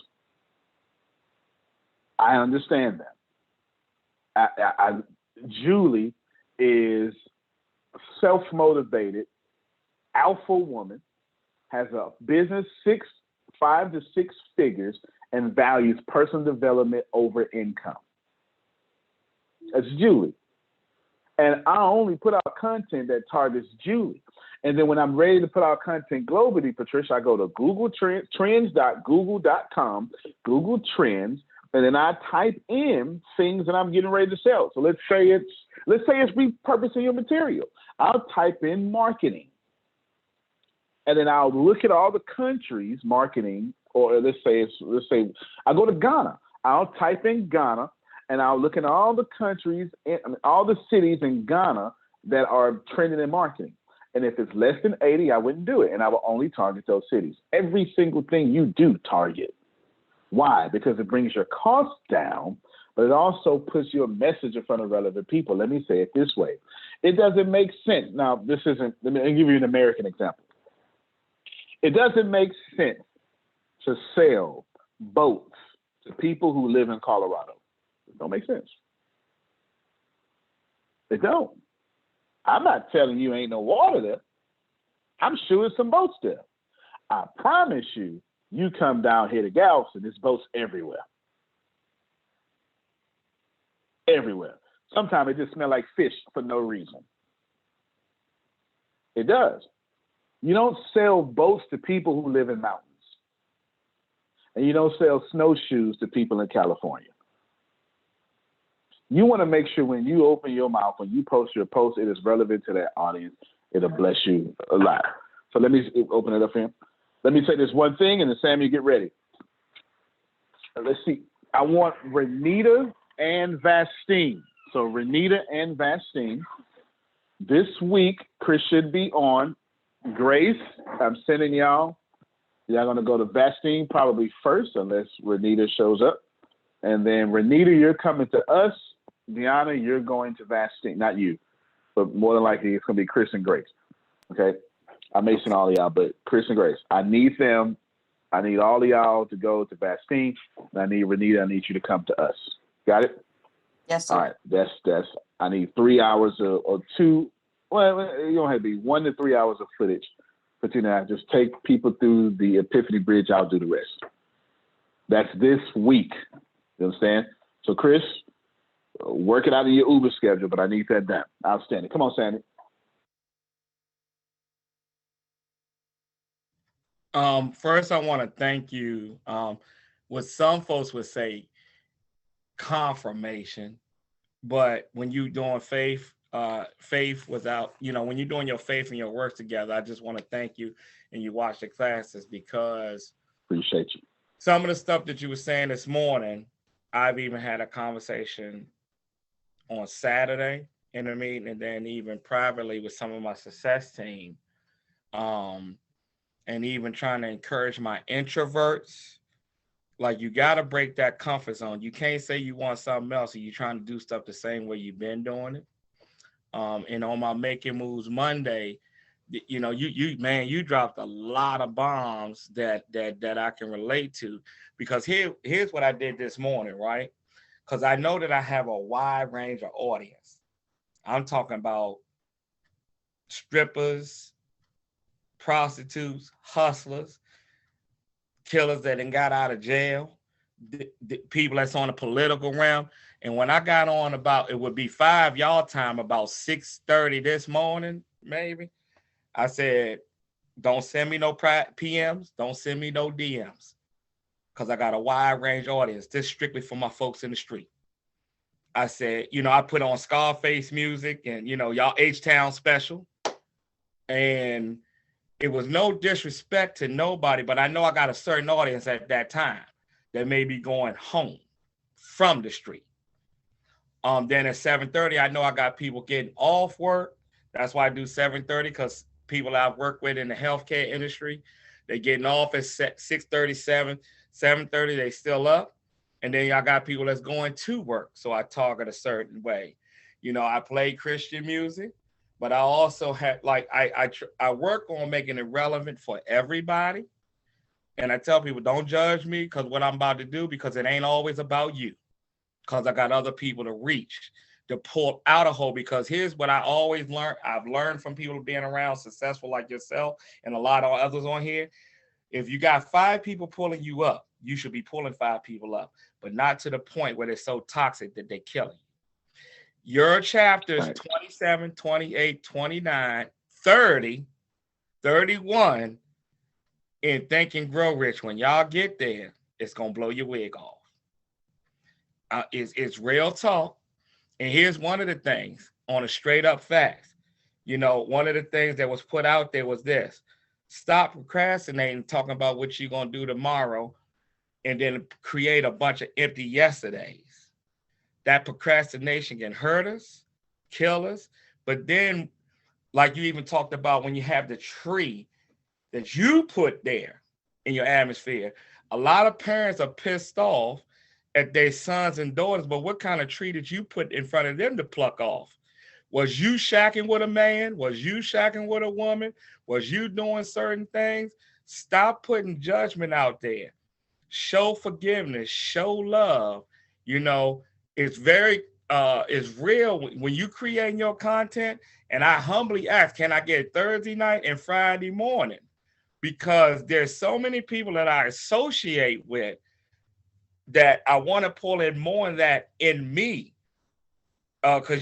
[SPEAKER 2] I understand that. Julie is self-motivated, alpha woman, has a business 5 to 6 figures, and values personal development over income. That's Julie. And I only put out content that targets Julie. And then when I'm ready to put out content globally, Patricia, I go to Google trends.google.com, Google Trends, and then I type in things that I'm getting ready to sell. So let's say it's repurposing your material. I'll type in marketing. And then I'll look at all the countries marketing, or let's say I go to Ghana. I'll type in Ghana and I'll look at all the countries, all the cities in Ghana that are trending in marketing. And if it's less than 80, I wouldn't do it. And I will only target those cities. Every single thing you do, target. Why? Because it brings your costs down, but it also puts your message in front of relevant people. Let me say it this way. It doesn't make sense. Now, let me give you an American example. It doesn't make sense to sell boats to people who live in Colorado. It don't make sense. It don't. I'm not telling you ain't no water there. I'm shooting some boats there. I promise you, you come down here to Galveston, there's boats everywhere. Everywhere. Sometimes it just smells like fish for no reason. It does. You don't sell boats to people who live in mountains. And you don't sell snowshoes to people in California. You want to make sure when you open your mouth, when you post your post, it is relevant to that audience. It'll bless you a lot. So let me open it up here. Let me say this one thing, and then Sammy, get ready. Let's see. I want Renita and Vastine. So Renita and Vastine. This week, Chris should be on. Grace, I'm sending y'all. Y'all going to go to Vastine probably first, unless Renita shows up. And then Renita, you're coming to us. Deanna, you're going to Vastine. Not you, but more than likely it's going to be Chris and Grace. Okay? I may send all of y'all, but Chris and Grace, I need them. I need all of y'all to go to Vastine. And I need Renita, I need you to come to us. Got it?
[SPEAKER 16] Yes, sir.
[SPEAKER 2] All right. That's I need 3 hours or 2. Well, you don't have to be 1 to 3 hours of footage. But just take people through the Epiphany Bridge. I'll do the rest. That's this week. You understand? So, Chris, work it out in your Uber schedule, but I need that done. Outstanding. Come on, Sandy.
[SPEAKER 5] First, I want to thank you. What some folks would say, confirmation, but when you doing faith without, when you're doing your faith and your work together, I just want to thank you, and you watch the classes, because
[SPEAKER 2] appreciate you.
[SPEAKER 5] Some of the stuff that you were saying this morning, I've even had a conversation on Saturday in a meeting, and then even privately with some of my success team, and even trying to encourage my introverts. Like, you got to break that comfort zone. You can't say you want something else and you're trying to do stuff the same way you've been doing it. And on my Making Moves Monday, you dropped a lot of bombs that I can relate to, because here's what I did this morning, right? Because I know that I have a wide range of audience. I'm talking about strippers, prostitutes, hustlers, killers that done got out of jail, the people that's on the political realm. And when I got on about, it would be 5 y'all time, about 6:30 this morning, maybe, I said, don't send me no PMs, don't send me no DMs, because I got a wide range audience. This is strictly for my folks in the street. I said, I put on Scarface music and, y'all H-Town special. And it was no disrespect to nobody, but I know I got a certain audience at that time that may be going home from the street. Then at 7:30, I know I got people getting off work. That's why I do 7:30, because people I've worked with in the healthcare industry, they getting off at 6:37, 7:30, they still up. And then y'all got people that's going to work. So I target a certain way. I play Christian music, but I also have, I work on making it relevant for everybody. And I tell people, don't judge me because what I'm about to do, because it ain't always about you. Because I got other people to reach, to pull out a hole. Because here's what I always learn. I've learned from people being around successful like yourself and a lot of others on here. If you got 5 people pulling you up, you should be pulling 5 people up, but not to the point where they're so toxic that they're killing you. Your chapters 27, 28, 29, 30, 31 in Think and Grow Rich. When y'all get there, it's going to blow your wig off. It's real talk. And here's one of the things on a straight up fact. One of the things that was put out there was this: stop procrastinating, talking about what you're going to do tomorrow, and then create a bunch of empty yesterdays. That procrastination can hurt us, kill us. But then, like you even talked about, when you have the tree that you put there in your atmosphere, a lot of parents are pissed off at their sons and daughters, but what kind of tree did you put in front of them to pluck off? Was you shacking with a man? Was you shacking with a woman? Was you doing certain things? Stop putting judgment out there. Show forgiveness, show love. It's very, it's real when you create your content. And I humbly ask, can I get Thursday night and Friday morning? Because there's so many people that I associate with that I want to pull in more of that in me. Because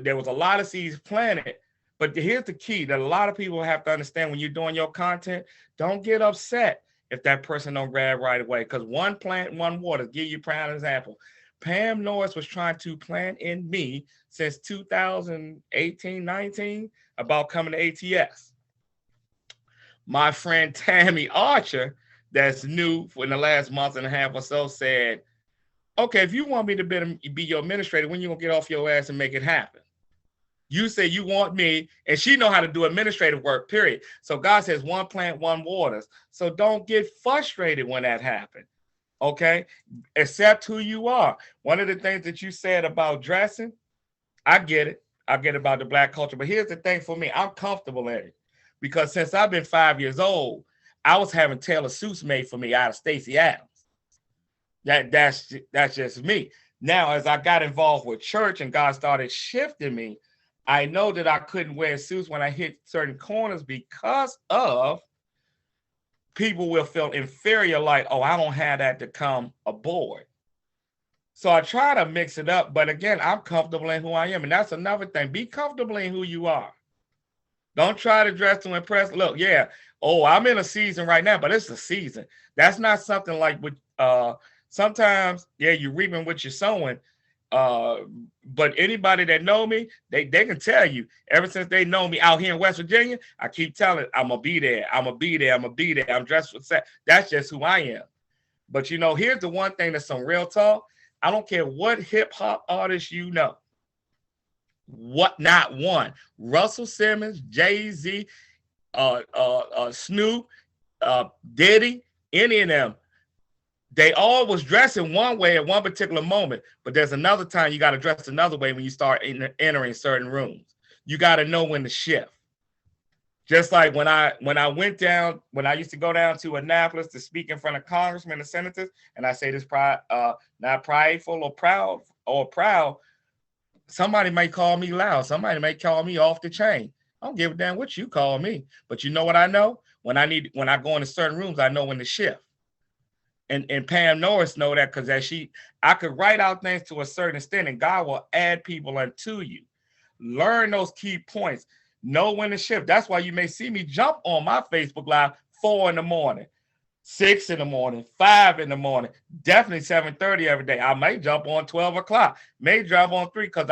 [SPEAKER 5] there was a lot of seeds planted. But here's the key that a lot of people have to understand: when you're doing your content, don't get upset if that person don't grab right away. Because one plant, one water. Give you a prime example. Pam Norris was trying to plant in me since 2018, 19 about coming to ATS. My friend Tammy Archer, that's new in the last month and a half or so, said, okay, if you want me to be your administrator, when you gonna get off your ass and make it happen? You say you want me, and she know how to do administrative work, period. So God says one plant, one waters. So don't get frustrated when that happens, okay? Accept who you are. One of the things that you said about dressing, I get it. I get about the Black culture. But here's the thing for me. I'm comfortable in it. Because since I've been 5 years old, I was having tailored suits made for me out of Stacey Adams. That's just me. Now, as I got involved with church and God started shifting me, I know that I couldn't wear suits when I hit certain corners because of people will feel inferior, like, oh, I don't have that to come aboard. So I try to mix it up, but again, I'm comfortable in who I am. And that's another thing. Be comfortable in who you are. Don't try to dress to impress. Look, yeah, I'm in a season right now, but it's a season. That's not something like with sometimes, yeah, you're reaping what you're sowing. But anybody that know me, they can tell you, ever since they know me out here in West Virginia, I keep telling, I'm gonna be there, I'm gonna be there, I'm gonna be there. I'm dressed for sex. That's just who I am. But here's the one thing that's some real talk. I don't care what hip hop artist you know. What, not one. Russell Simmons, Jay-Z, Snoop, Diddy, any of them, they all was dressing one way at one particular moment, but there's another time you got to dress another way when you start entering certain rooms. You got to know when to shift. Just like when I used to go down to Annapolis to speak in front of congressmen and senators, and I say this not prideful or proud, somebody might call me loud. Somebody might call me off the chain. I don't give a damn what you call me. But you know what I know? When I go into certain rooms, I know when to shift. And Pam Norris know that because I could write out things to a certain extent, and God will add people unto you. Learn those key points. Know when to shift. That's why you may see me jump on my Facebook Live 4 a.m, 6 a.m, 5 a.m, definitely 7:30 every day. I may jump on 12 o'clock, may jump on 3 because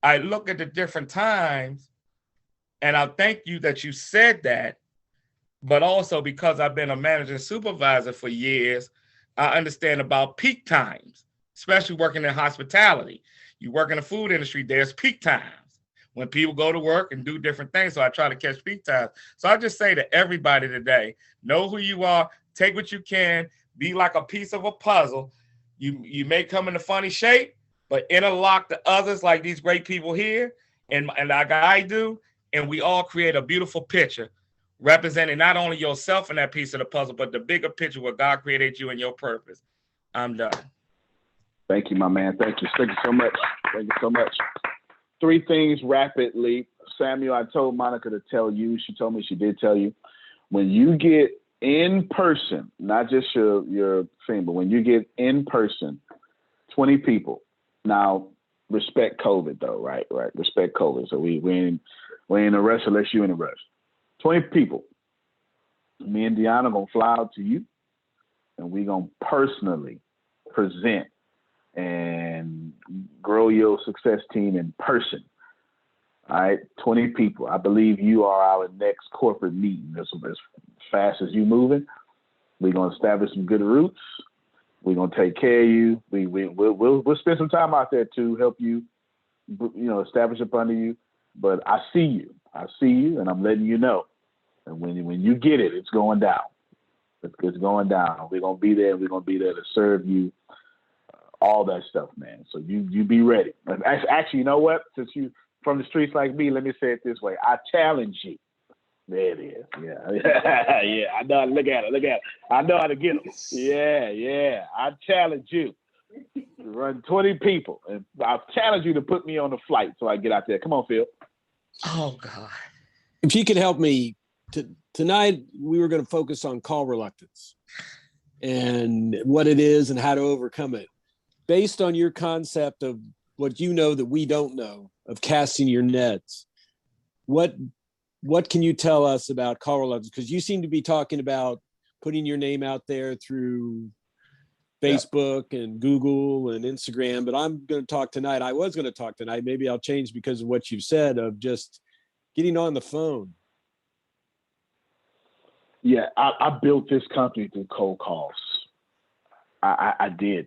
[SPEAKER 5] I look at the different times, and I thank you that you said that, but also because I've been a manager and supervisor for years, I understand about peak times, especially working in hospitality. You work in the food industry, there's peak times when people go to work and do different things. So I try to catch peak times. So I just say to everybody today, know who you are, take what you can, be like a piece of a puzzle. You may come in a funny shape, but interlock the others like these great people here and like I do, and we all create a beautiful picture representing not only yourself in that piece of the puzzle, but the bigger picture where God created you and your purpose. I'm done.
[SPEAKER 2] Thank you, my man. Thank you. Thank you so much. Thank you so much. 3 things rapidly. Samuel, I told Monica to tell you. She told me she did tell you. When you get in person, not just your thing, but when you get in person, 20 people. Now, respect COVID though, right? Right. Respect COVID. So we ain't in a rush unless you in a rush. 20 people. Me and Deanna gonna fly out to you, and we gonna personally present and grow your success team in person. All right, 20 people. I believe you are our next corporate meeting. As fast as you moving, we're gonna establish some good roots. We're gonna take care of you. We'll spend some time out there to help you, establish up under you. But I see you, and I'm letting you know. And when you get it, it's going down. It's going down. We're gonna be there. We're gonna be there to serve you. All that stuff, man. So you be ready. Actually, you know what? Since you from the streets like me, let me say it this way. I challenge you. There it is. Yeah. Yeah. I know how to look at it. I know how to get them. Yeah. I challenge you to run 20 people. And I challenge you to put me on the flight so I get out there. Come on, Phil.
[SPEAKER 5] Oh, God.
[SPEAKER 9] If you could help me, tonight we were going to focus on call reluctance and what it is and how to overcome it. Based on your concept of what you know that we don't know, of casting your nets, what can you tell us about call reluctance? Because you seem to be talking about putting your name out there through Facebook and Google and Instagram, but I'm going to talk tonight. I was going to talk tonight. Maybe I'll change because of what you've said of just getting on the phone.
[SPEAKER 2] Yeah, I built this company through cold calls. I did.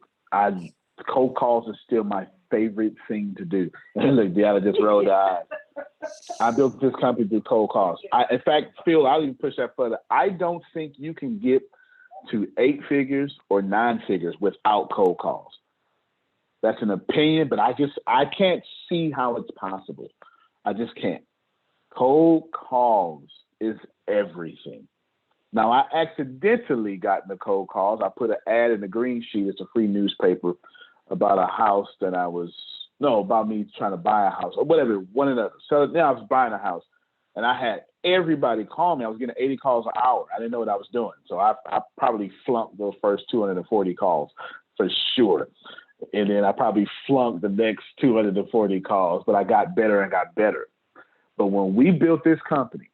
[SPEAKER 2] Cold calls is still my favorite thing to do. Look, Deanna just rolled her eyes. I built this company through cold calls. In fact, Phil, I'll even push that further. I don't think you can get to 8 figures or 9 figures without cold calls. That's an opinion, but I can't see how it's possible. I just can't. Cold calls is everything. Now, I accidentally got in the cold calls. I put an ad in the Green Sheet. It's a free newspaper about a house that about me trying to buy a house or whatever, one or the other. So now I was buying a house, and I had everybody call me. I was getting 80 calls an hour. I didn't know what I was doing. So I probably flunked those first 240 calls for sure. And then I probably flunked the next 240 calls, but I got better and got better. But when we built this company,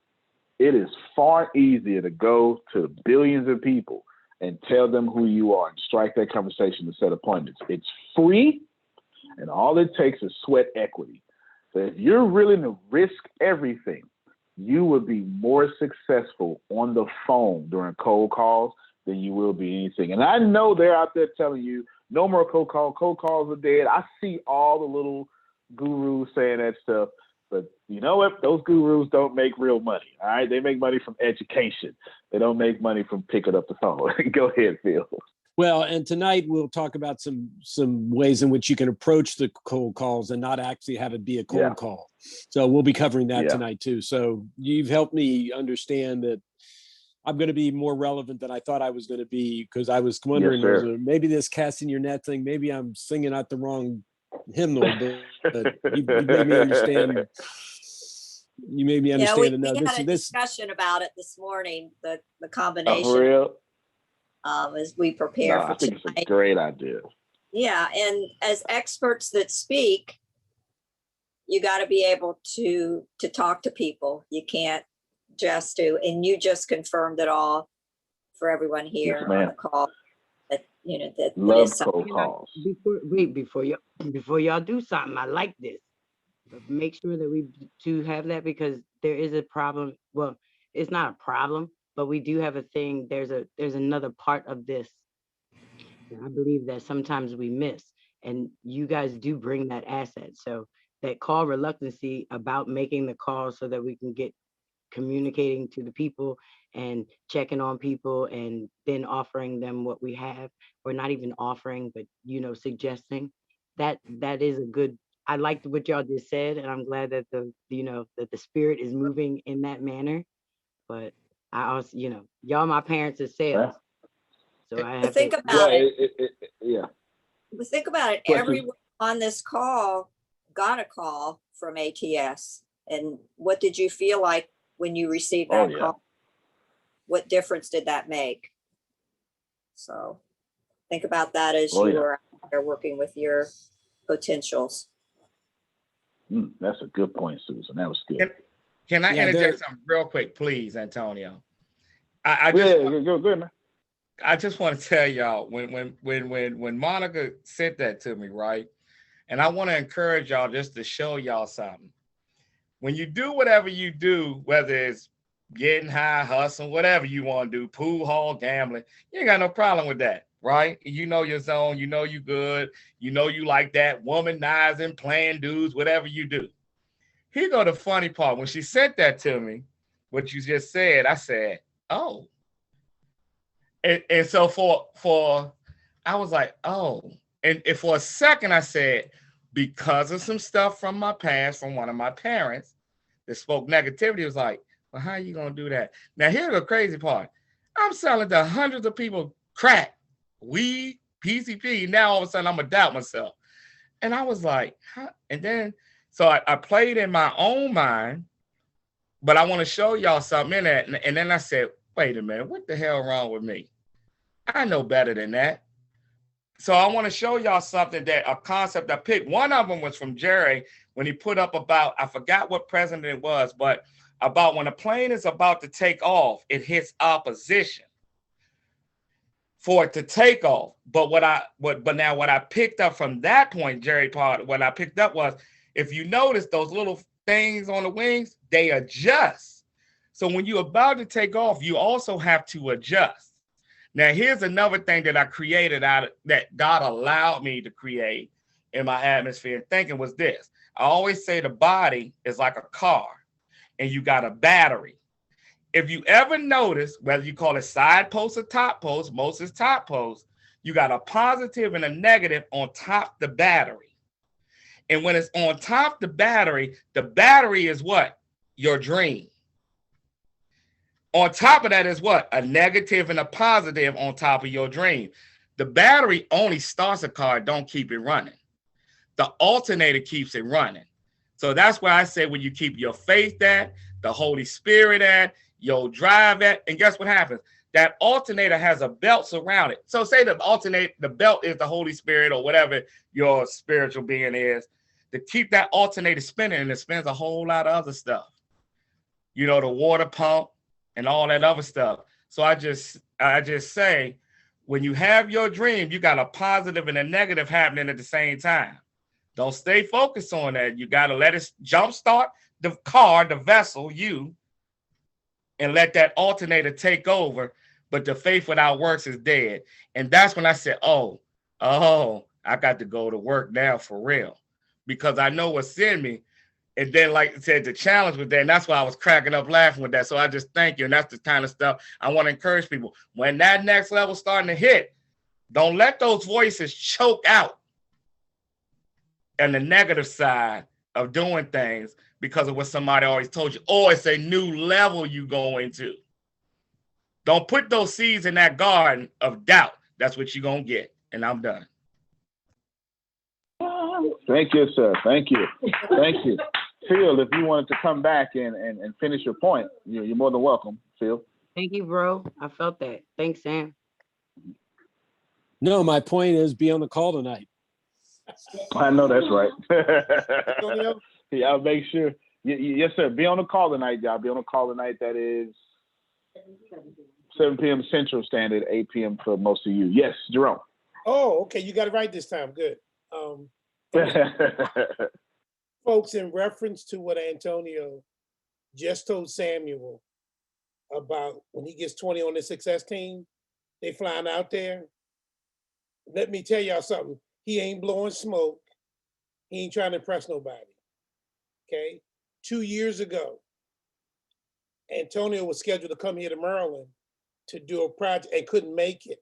[SPEAKER 2] it is far easier to go to billions of people and tell them who you are and strike that conversation and set appointments. It's free, and all it takes is sweat equity. So if you're willing to risk everything, you will be more successful on the phone during cold calls than you will be anything. And I know they're out there telling you, no more cold calls are dead. I see all the little gurus saying that stuff. But you know what? Those gurus don't make real money. All right. They make money from education. They don't make money from picking up the phone. Go ahead, Phil.
[SPEAKER 9] Well, and tonight we'll talk about some ways in which you can approach the cold calls and not actually have it be a cold call. So we'll be covering that tonight too. So you've helped me understand that I'm going to be more relevant than I thought I was going to be, because I was wondering, maybe this casting your net thing, maybe I'm singing out the wrong hymnal, but you made me understand. You made me understand.
[SPEAKER 11] We had a discussion about it this morning. The combination.
[SPEAKER 2] Oh, for real?
[SPEAKER 11] As we prepare for
[SPEAKER 2] I think
[SPEAKER 11] tonight.
[SPEAKER 2] It's a great idea.
[SPEAKER 11] Yeah, and as experts that speak, you got to be able to talk to people. You can't just do, and you just confirmed it all for everyone here on the call. That
[SPEAKER 2] Love cold calls.
[SPEAKER 1] Before y'all do something, I like this. But make sure that we do have that, because there is a problem. Well, it's not a problem, but we do have a thing. There's another part of this that I believe that sometimes we miss, and you guys do bring that asset. So that call reluctancy about making the call so that we can get communicating to the people and checking on people and then offering them what we have, or not even offering, but suggesting that is a good. I liked what y'all just said, and I'm glad that that the spirit is moving in that manner. But I also, y'all my parents as sales. So I have to
[SPEAKER 11] think about it.
[SPEAKER 2] Yeah.
[SPEAKER 11] But think about it. Everyone on this call got a call from ATS. And what did you feel like when you received that call? What difference did that make? So think about that as you are out there working with your potentials.
[SPEAKER 2] That's a good point, Susan. That was good.
[SPEAKER 5] Can I interject something real quick, please, Antonio? I just want to tell y'all, when Monica sent that to me, right? And I want to encourage y'all just to show y'all something. When you do whatever you do, whether it's getting high, hustling, whatever you want to do, pool hall, gambling, you ain't got no problem with that, right? You know your zone, you know you good, you know you like that, womanizing, playing dudes, whatever you do. Here go the funny part. When she sent that to me, what you just said, I said, oh. And so for I was like, oh. And for a second I said, because of some stuff from my past, from one of my parents that spoke negativity, it was like, well, how are you going to do that? Now, here's the crazy part. I'm selling to hundreds of people crack, weed, PCP. Now, all of a sudden, I'm going to doubt myself. And I was like, huh? And then, so I played in my own mind, but I want to show y'all something in that. And then I said, wait a minute, what the hell wrong with me? I know better than that. So I want to show y'all something, that a concept I picked. One of them was from Jerry when he put up about, I forgot what president it was, but about when a plane is about to take off, it hits opposition for it to take off. But what I picked up from that point, Jerry part, what I picked up was, if you notice those little things on the wings, they adjust. So when you're about to take off, you also have to adjust. Now, here's another thing that I created that God allowed me to create in my atmosphere thinking was this. I always say the body is like a car and you got a battery. If you ever notice, whether you call it side post or top post, most is top post, you got a positive and a negative on top the battery. And when it's on top the battery is what? Your dream. On top of that is what? A negative and a positive on top of your dream. The battery only starts a car, don't keep it running. The alternator keeps it running. So that's why I say when you keep your faith at, the Holy Spirit at, your drive at, and guess what happens? that alternator has a belt around it. So say the belt is the Holy Spirit or whatever your spiritual being is, to keep that alternator spinning, and it spins a whole lot of other stuff. You know, the water pump and all that other stuff. So I just say, when you have your dream, you got a positive and a negative happening at the same time. Don't stay focused on that. You got to let it jumpstart the car, the vessel, you, and let that alternator take over. But the faith without works is dead. And that's when I said, oh, I got to go to work now for real, because I know what's in me. And then, like I said, the challenge with that, and that's why I was cracking up laughing with that. So I just thank you. And that's the kind of stuff I want to encourage people. When that next level starting to hit, don't let those voices choke out and the negative side of doing things because of what somebody always told you. Oh, it's a new level you go into. Don't put those seeds in that garden of doubt. That's what you're going to get. And I'm done.
[SPEAKER 2] Thank you, sir. Thank you. Thank you. Phil, if you wanted to come back and finish your point, you're more than welcome, Phil.
[SPEAKER 1] Thank you, bro. I felt that. Thanks, Sam.
[SPEAKER 9] No, my point is be on the call tonight.
[SPEAKER 2] I know that's right. Yeah, I'll make sure. Yes, sir. Be on the call tonight, y'all. Be on the call tonight. That is 7 p.m. Central Standard, 8 p.m. for most of you. Yes, Jerome.
[SPEAKER 12] Oh, okay. You got it right this time. Good. Folks, in reference to what Antonio just told Samuel about when he gets 20 on the success team, they flying out there. Let me tell y'all something. He ain't blowing smoke. He ain't trying to impress nobody. Okay? 2 years ago, Antonio was scheduled to come here to Maryland to do a project and couldn't make it.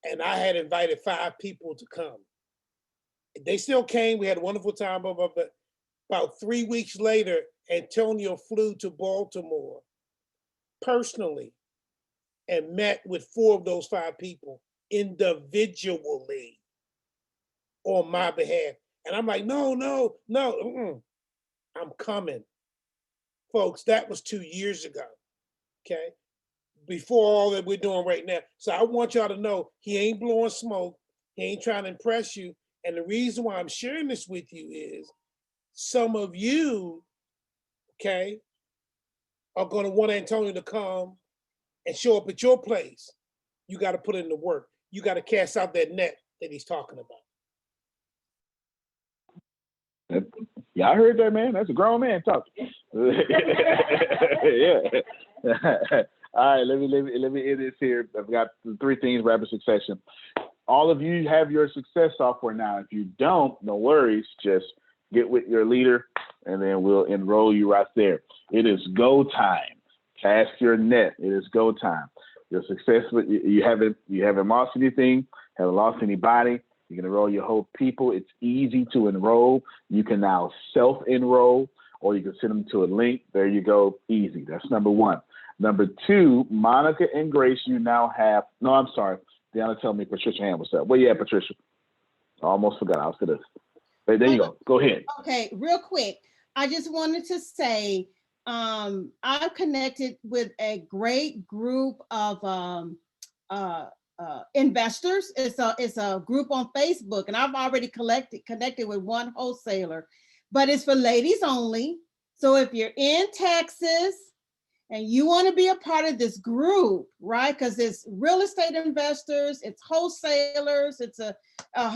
[SPEAKER 12] And I had invited 5 people to come. They still came. We had a wonderful time, but about 3 weeks later, Antonio flew to Baltimore personally and met with 4 of those 5 people individually on my behalf. And I'm like, no, I'm coming. Folks, that was 2 years ago, okay? Before all that we're doing right now. So I want y'all to know he ain't blowing smoke. He ain't trying to impress you. And the reason why I'm sharing this with you is some of you, okay, are going to want Antonio to come and show up at your place. You got to put in the work. You got to cast out that net that he's talking about.
[SPEAKER 2] Yeah, I heard that, man. That's a grown man talking. Yeah. All right, let me end this here. I've got 3 things, rapid succession. All of you have your success software now. If you don't, no worries. Just get with your leader, and then we'll enroll you right there. It is go time. Cast your net. It is go time. Your success, you haven't lost anything, haven't lost anybody. You can enroll your whole people. It's easy to enroll. You can now self-enroll, or you can send them to a link. There you go. Easy. That's number 1. Number 2, Monica and Grace, you now have, no, I'm sorry. Deanna told me Patricia Hand was up. Where you at, Patricia? I almost forgot. I was going to. There you go. Go ahead.
[SPEAKER 13] Okay, real quick. I just wanted to say I've connected with a great group of investors. It's a group on Facebook, and I've already connected with one wholesaler, but it's for ladies only. So if you're in Texas and you want to be a part of this group, right? Because it's real estate investors, it's wholesalers, it's a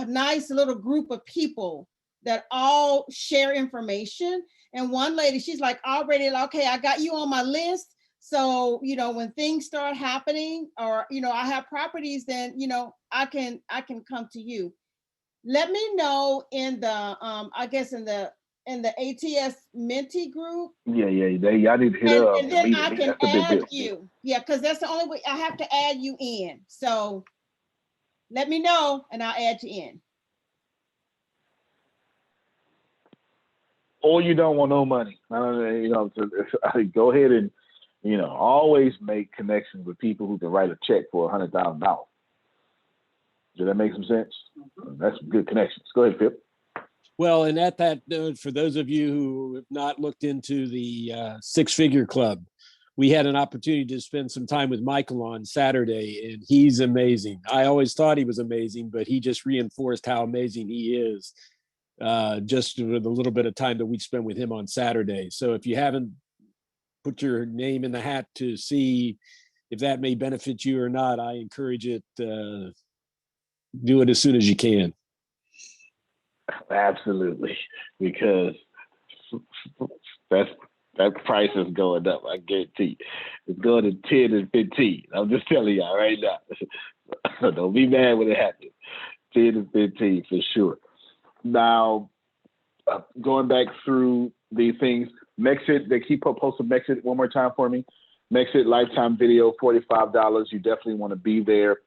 [SPEAKER 13] nice little group of people that all share information. And one lady, she's like, already, okay, I got you on my list. So, when things start happening, or, I have properties, then, I can come to you. Let me know in the, I guess in the ATS Minty group.
[SPEAKER 2] Yeah. Y'all need to hit up.
[SPEAKER 13] And then I can add you. Yeah, because that's the only way I have to add you in. So let me know and I'll add you in.
[SPEAKER 2] Or you don't want no money. Go ahead and, always make connections with people who can write a check for $100,000. Does that make some sense? That's some good connections. Go ahead, Pip.
[SPEAKER 9] Well, and at that note, for those of you who have not looked into the 6-Figure Club, we had an opportunity to spend some time with Michael on Saturday, and he's amazing. I always thought he was amazing, but he just reinforced how amazing he is just with a little bit of time that we spent with him on Saturday. So if you haven't put your name in the hat to see if that may benefit you or not, I encourage it. Do it as soon as you can.
[SPEAKER 2] Absolutely, because that price is going up. I guarantee you. It's going to 10 and 15. I'm just telling y'all right now. So don't be mad when it happens. 10 and 15 for sure. Now, going back through these things, MExit, they keep posting MExit one more time for me. MExit lifetime video, $45. You definitely want to be there.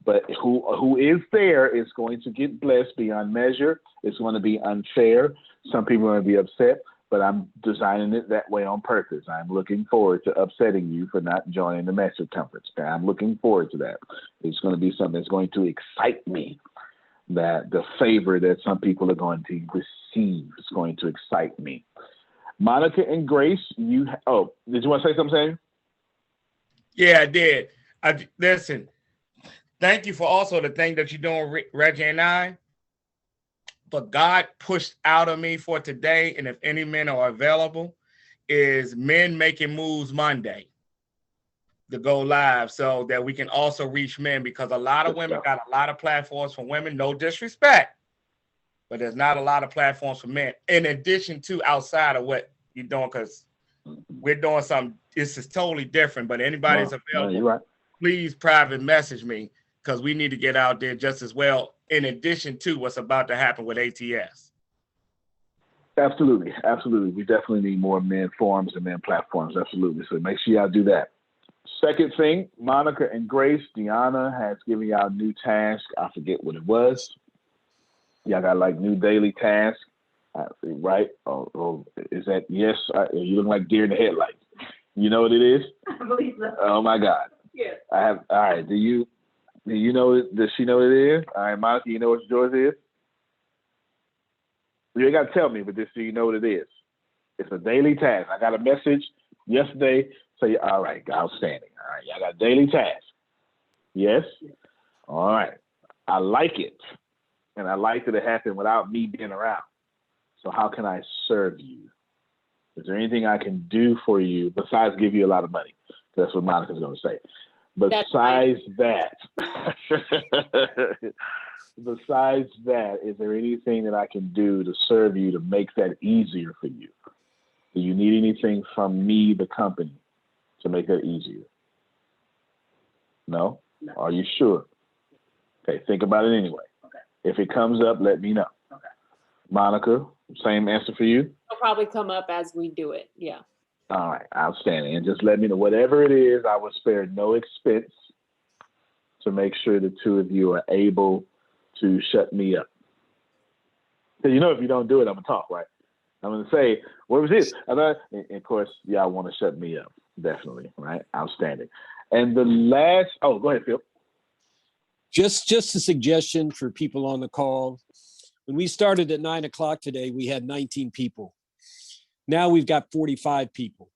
[SPEAKER 2] But who is there is going to get blessed beyond measure. It's going to be unfair. Some people are going to be upset, but I'm designing it that way on purpose. I'm looking forward to upsetting you for not joining the MExit conference. I'm looking forward to that. It's going to be something that's going to excite me. That the favor that some people are going to receive is going to excite me. Monica and Grace, did you want to say something, Sam?
[SPEAKER 5] Yeah, I did. Listen, thank you for also the thing that you're doing, Reggie and I. But God pushed out of me for today, and if any men are available, is Men Making Moves Monday to go live so that we can also reach men, because a lot of women got a lot of platforms for women, no disrespect, but there's not a lot of platforms for men in addition to outside of what you're doing, because we're doing something, this is totally different, but anybody's available,
[SPEAKER 2] you're right.
[SPEAKER 5] Please private message me, because we need to get out there just as well in addition to what's about to happen with ATS.
[SPEAKER 2] Absolutely. Absolutely. We definitely need more men forums and men platforms. Absolutely. So make sure y'all do that. Second thing, Monica and Grace, Deanna has given y'all a new task. I forget what it was. Y'all got like new daily tasks, right? Oh, is that yes? You look like deer in the headlights. You know what it is?
[SPEAKER 6] I believe so.
[SPEAKER 2] Oh my God.
[SPEAKER 6] Yeah.
[SPEAKER 2] I have. All right. Do you know? Does she know what it is? All right, Monica, you know what yours is? You ain't got to tell me, but just so you know what it is. It's a daily task. I got a message yesterday. Say, all right, outstanding. All right, y'all got a daily task. Yes? All right. I like it. And I like that it happened without me being around. So how can I serve you? Is there anything I can do for you besides give you a lot of money? That's what Monica's going to say. Besides that, is there anything that I can do to serve you to make that easier for you? Do you need anything from me, the company, to make that easier? No? Are you sure? Okay, think about it anyway.
[SPEAKER 6] Okay.
[SPEAKER 2] If it comes up, let me know.
[SPEAKER 6] Okay.
[SPEAKER 2] Monica, same answer for you?
[SPEAKER 6] It'll probably come up as we do it. Yeah.
[SPEAKER 2] All right, outstanding. And just let me know, whatever it is, I will spare no expense to make sure the two of you are able to shut me up. Because if you don't do it, I'm going to talk, right? I'm going to say, what was this? And of course, y'all want to shut me up. Definitely, right? Outstanding. And the last, go ahead, Phil.
[SPEAKER 9] Just a suggestion for people on the call. When we started at 9 o'clock today, we had 19 people. Now we've got 45 people.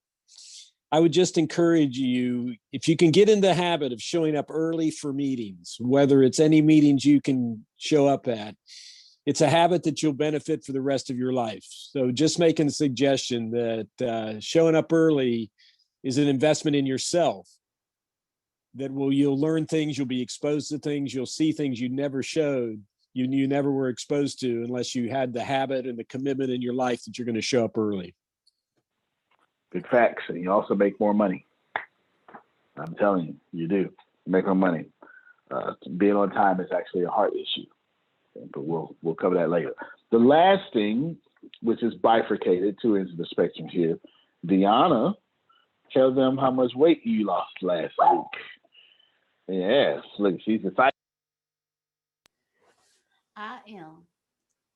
[SPEAKER 9] I would just encourage you, if you can get in the habit of showing up early for meetings, whether it's any meetings you can show up at, it's a habit that you'll benefit for the rest of your life. So just making a suggestion that showing up early is an investment in yourself. You'll learn things, you'll be exposed to things, you'll see things you never showed, you never were exposed to unless you had the habit and the commitment in your life that you're going to show up early.
[SPEAKER 2] Big facts. And you also make more money. I'm telling you, you do. You make more money. Being on time is actually a heart issue. But we'll cover that later. The last thing, which is bifurcated, two ends of the spectrum here. Deanna, tell them how much weight you lost last week. Yes, look, she's excited.
[SPEAKER 14] I am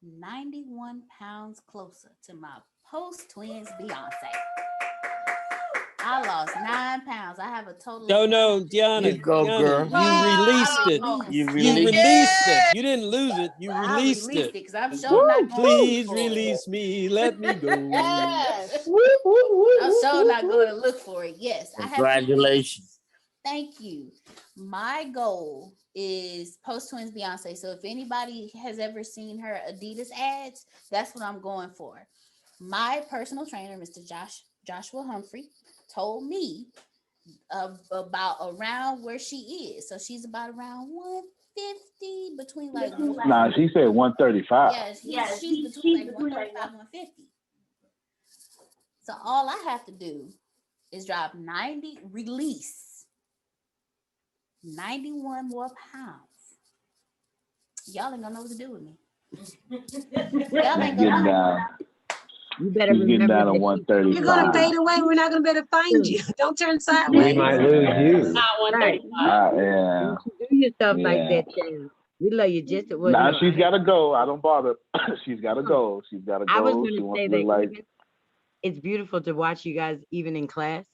[SPEAKER 14] 91 pounds closer to my post-twins Beyonce. I lost 9 pounds. I have a total.
[SPEAKER 9] No, Deanna.
[SPEAKER 3] You go,
[SPEAKER 9] Deanna,
[SPEAKER 3] girl.
[SPEAKER 9] you released it.
[SPEAKER 3] You
[SPEAKER 9] You
[SPEAKER 3] released
[SPEAKER 9] released it. You didn't lose it. You
[SPEAKER 14] I
[SPEAKER 9] released
[SPEAKER 14] released
[SPEAKER 9] it.
[SPEAKER 14] it because I'm sure not going to
[SPEAKER 9] Please
[SPEAKER 14] look for it.
[SPEAKER 9] release me. Let me go.
[SPEAKER 14] Yes. I'm sure not going to look for it. Yes. I have
[SPEAKER 3] Congratulations.
[SPEAKER 14] Thank you. My goal is Post Twins Beyonce. So if anybody has ever seen her Adidas ads, that's what I'm going for. My personal trainer, Mr. Joshua Humphrey, told me about around where she is. So she's about around 150, between like.
[SPEAKER 2] Nah, she said 135.
[SPEAKER 14] Yes, she's between like 135, 150. So all I have to do is drop 91 more pounds. Y'all ain't gonna know what to do with me. Y'all ain't gonna know.
[SPEAKER 1] You better
[SPEAKER 2] She's getting down to
[SPEAKER 1] that
[SPEAKER 2] 135.
[SPEAKER 15] You're gonna fade away. We're not gonna be able to find you. Don't turn sideways.
[SPEAKER 23] We might lose you.
[SPEAKER 6] Not 135.
[SPEAKER 2] Yeah.
[SPEAKER 1] Don't you do yourself like
[SPEAKER 2] Yeah.
[SPEAKER 1] that, child. We love you just at what.
[SPEAKER 2] Now she's got to go. I don't bother. She's got to go. She's got to go.
[SPEAKER 1] I was
[SPEAKER 2] She
[SPEAKER 1] gonna
[SPEAKER 2] wants
[SPEAKER 1] say
[SPEAKER 2] to
[SPEAKER 1] that
[SPEAKER 2] look like.
[SPEAKER 1] even, it's beautiful to watch you guys even in class.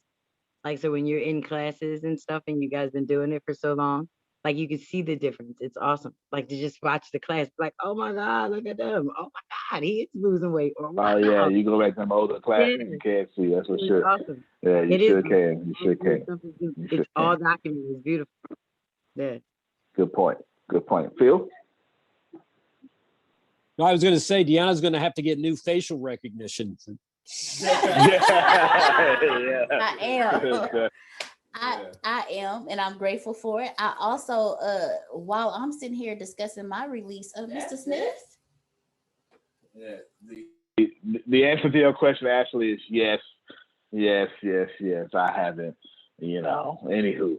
[SPEAKER 1] Like, so when you're in classes and stuff and you guys been doing it for so long, like you can see the difference. It's awesome. Like to just watch the class, like, oh my God, look at them. Oh my God, he is losing weight. Or wow.
[SPEAKER 2] Oh yeah, you go back to them older classes, you can't see. That's for
[SPEAKER 1] It's
[SPEAKER 2] sure.
[SPEAKER 1] awesome.
[SPEAKER 2] Yeah, you
[SPEAKER 1] It
[SPEAKER 2] sure
[SPEAKER 1] is.
[SPEAKER 2] can. You sure can.
[SPEAKER 1] It's all documented. It's beautiful. Yeah.
[SPEAKER 2] Good point. Good point. Phil?
[SPEAKER 9] No, I was going to say Deanna's going to have to get new facial recognition.
[SPEAKER 14] I am. I am, and I'm grateful for it. I also, while I'm sitting here discussing my release, Mr. Smith.
[SPEAKER 2] Yeah. The answer to your question, Ashley, is yes. Yes. I haven't. Anywho.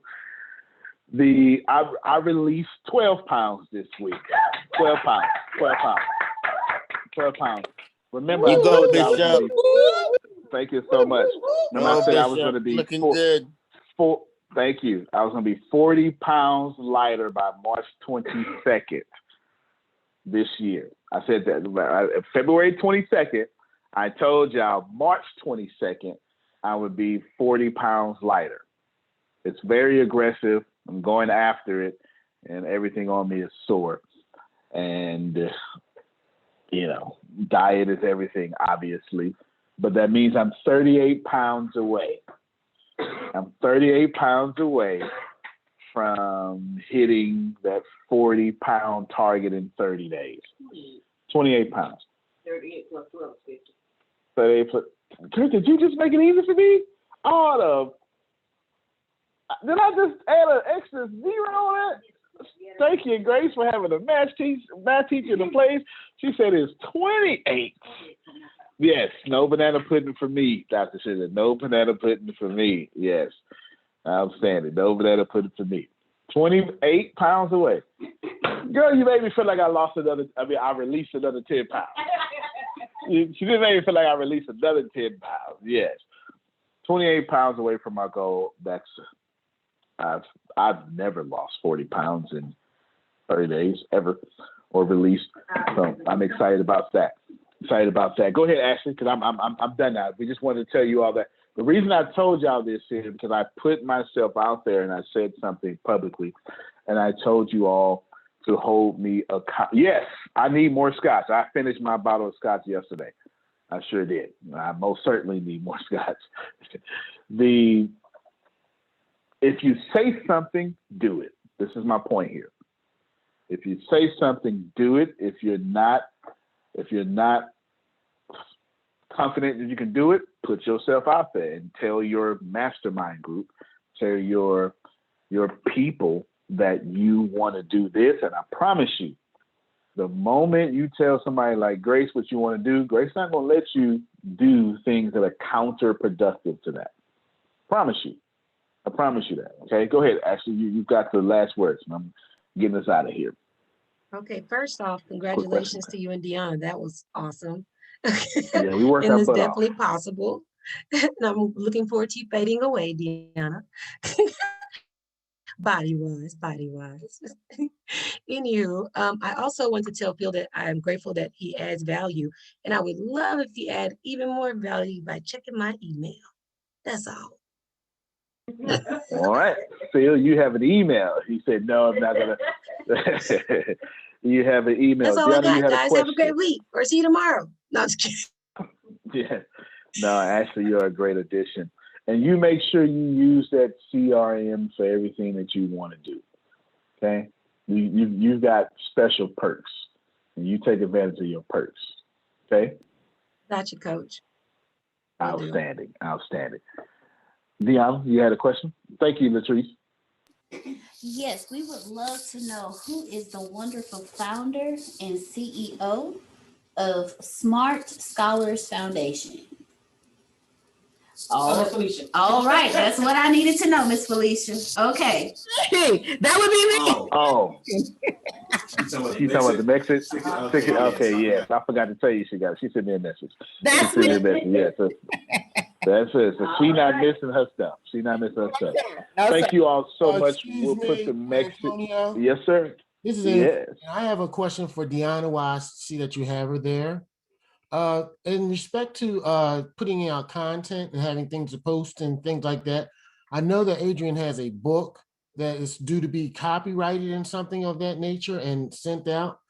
[SPEAKER 2] I released 12 pounds this week. 12 pounds. Remember,
[SPEAKER 3] You
[SPEAKER 2] I
[SPEAKER 3] go,
[SPEAKER 2] told you I was
[SPEAKER 3] Bishop.
[SPEAKER 2] gonna be, thank you so much. Remember, I said I was going to be
[SPEAKER 3] looking good.
[SPEAKER 2] Thank you. I was going to be 40 pounds lighter by March 22nd this year. I said that February 22nd. I told y'all March 22nd I would be 40 pounds lighter. It's very aggressive. I'm going after it, and everything on me is sore. And, diet is everything, obviously. But that means I'm 38 pounds away. I'm 38 pounds away from hitting that 40-pound target in 30 days. 28 pounds.
[SPEAKER 6] 38 plus 12 is 50.
[SPEAKER 2] 38 plus. Did you just make it easy for me? Did I just add an extra zero on that? Thank you, Grace, for having a math teacher in the place. She said it's 28. Yes, no banana pudding for me, Dr. Sugar. No banana pudding for me. Yes, outstanding. No banana pudding for me. 28 pounds away. Girl, you made me feel like I released another 10 pounds. She didn't make me feel like I released another 10 pounds. Yes. 28 pounds away from my goal. I've never lost 40 pounds in 30 days ever, or released. So I'm excited about that. Go ahead, Ashley, because I'm done now. We just wanted to tell you all that. The reason I told y'all this is because I put myself out there and I said something publicly, and I told you all to hold me accountable. Yes, I need more scotch. I finished my bottle of scotch yesterday. I sure did. I most certainly need more scotch. If you say something, do it. This is my point here. If you say something, do it. If you're not confident that you can do it, put yourself out there and tell your mastermind group, tell your people that you want to do this. And I promise you, the moment you tell somebody like Grace what you want to do, Grace not going to let you do things that are counterproductive to that. I promise you that. Okay, go ahead. Actually, you've got the last words. And I'm getting us out of here.
[SPEAKER 15] Okay, first off, congratulations to you and Deanna. That was awesome.
[SPEAKER 2] Yeah, we worked
[SPEAKER 15] and
[SPEAKER 2] our
[SPEAKER 15] it's
[SPEAKER 2] butt off.
[SPEAKER 15] definitely possible. And I'm looking forward to you fading away, Deanna. Body wise. Anywho, I also want to tell Phil that I'm grateful that he adds value, and I would love if he add even more value by checking my email. That's all.
[SPEAKER 2] All right. Phil, you have an email. He said, no, I'm not going to. You have an email.
[SPEAKER 15] That's all I
[SPEAKER 2] Deanna, you
[SPEAKER 15] got,
[SPEAKER 2] had a
[SPEAKER 15] guys. Have a
[SPEAKER 2] question.
[SPEAKER 15] great week, or see you tomorrow. No, I'm just kidding.
[SPEAKER 2] Yeah. No, actually, you're a great addition. And you make sure you use that CRM for everything that you want to do. Okay? You've got special perks, and you take advantage of your perks. Okay?
[SPEAKER 15] Gotcha, Coach.
[SPEAKER 2] Outstanding. Outstanding. Deanna, you had a question? Thank you, Latrice.
[SPEAKER 14] Yes, we would love to know who is the wonderful founder and CEO of Smart Scholars Foundation. Oh, Felicia. All right, that's what I needed to know, Miss Felicia. Okay.
[SPEAKER 7] Hey, that would be me.
[SPEAKER 2] Oh. She's talking about the MExit. Okay, yes. I forgot to tell you she sent me a message.
[SPEAKER 7] That's
[SPEAKER 2] she sent me a message, yes. So that's it. So she's not missing her stuff. She's not missing her stuff. Thank you all so much. We'll put the MExit.
[SPEAKER 10] Antonio?
[SPEAKER 2] Yes, sir.
[SPEAKER 10] This is
[SPEAKER 2] yes.
[SPEAKER 10] I have a question for Deanna while I see that you have her there. In respect to putting out content and having things to post and things like that, I know that Adrian has a book that is due to be copyrighted and something of that nature and sent out.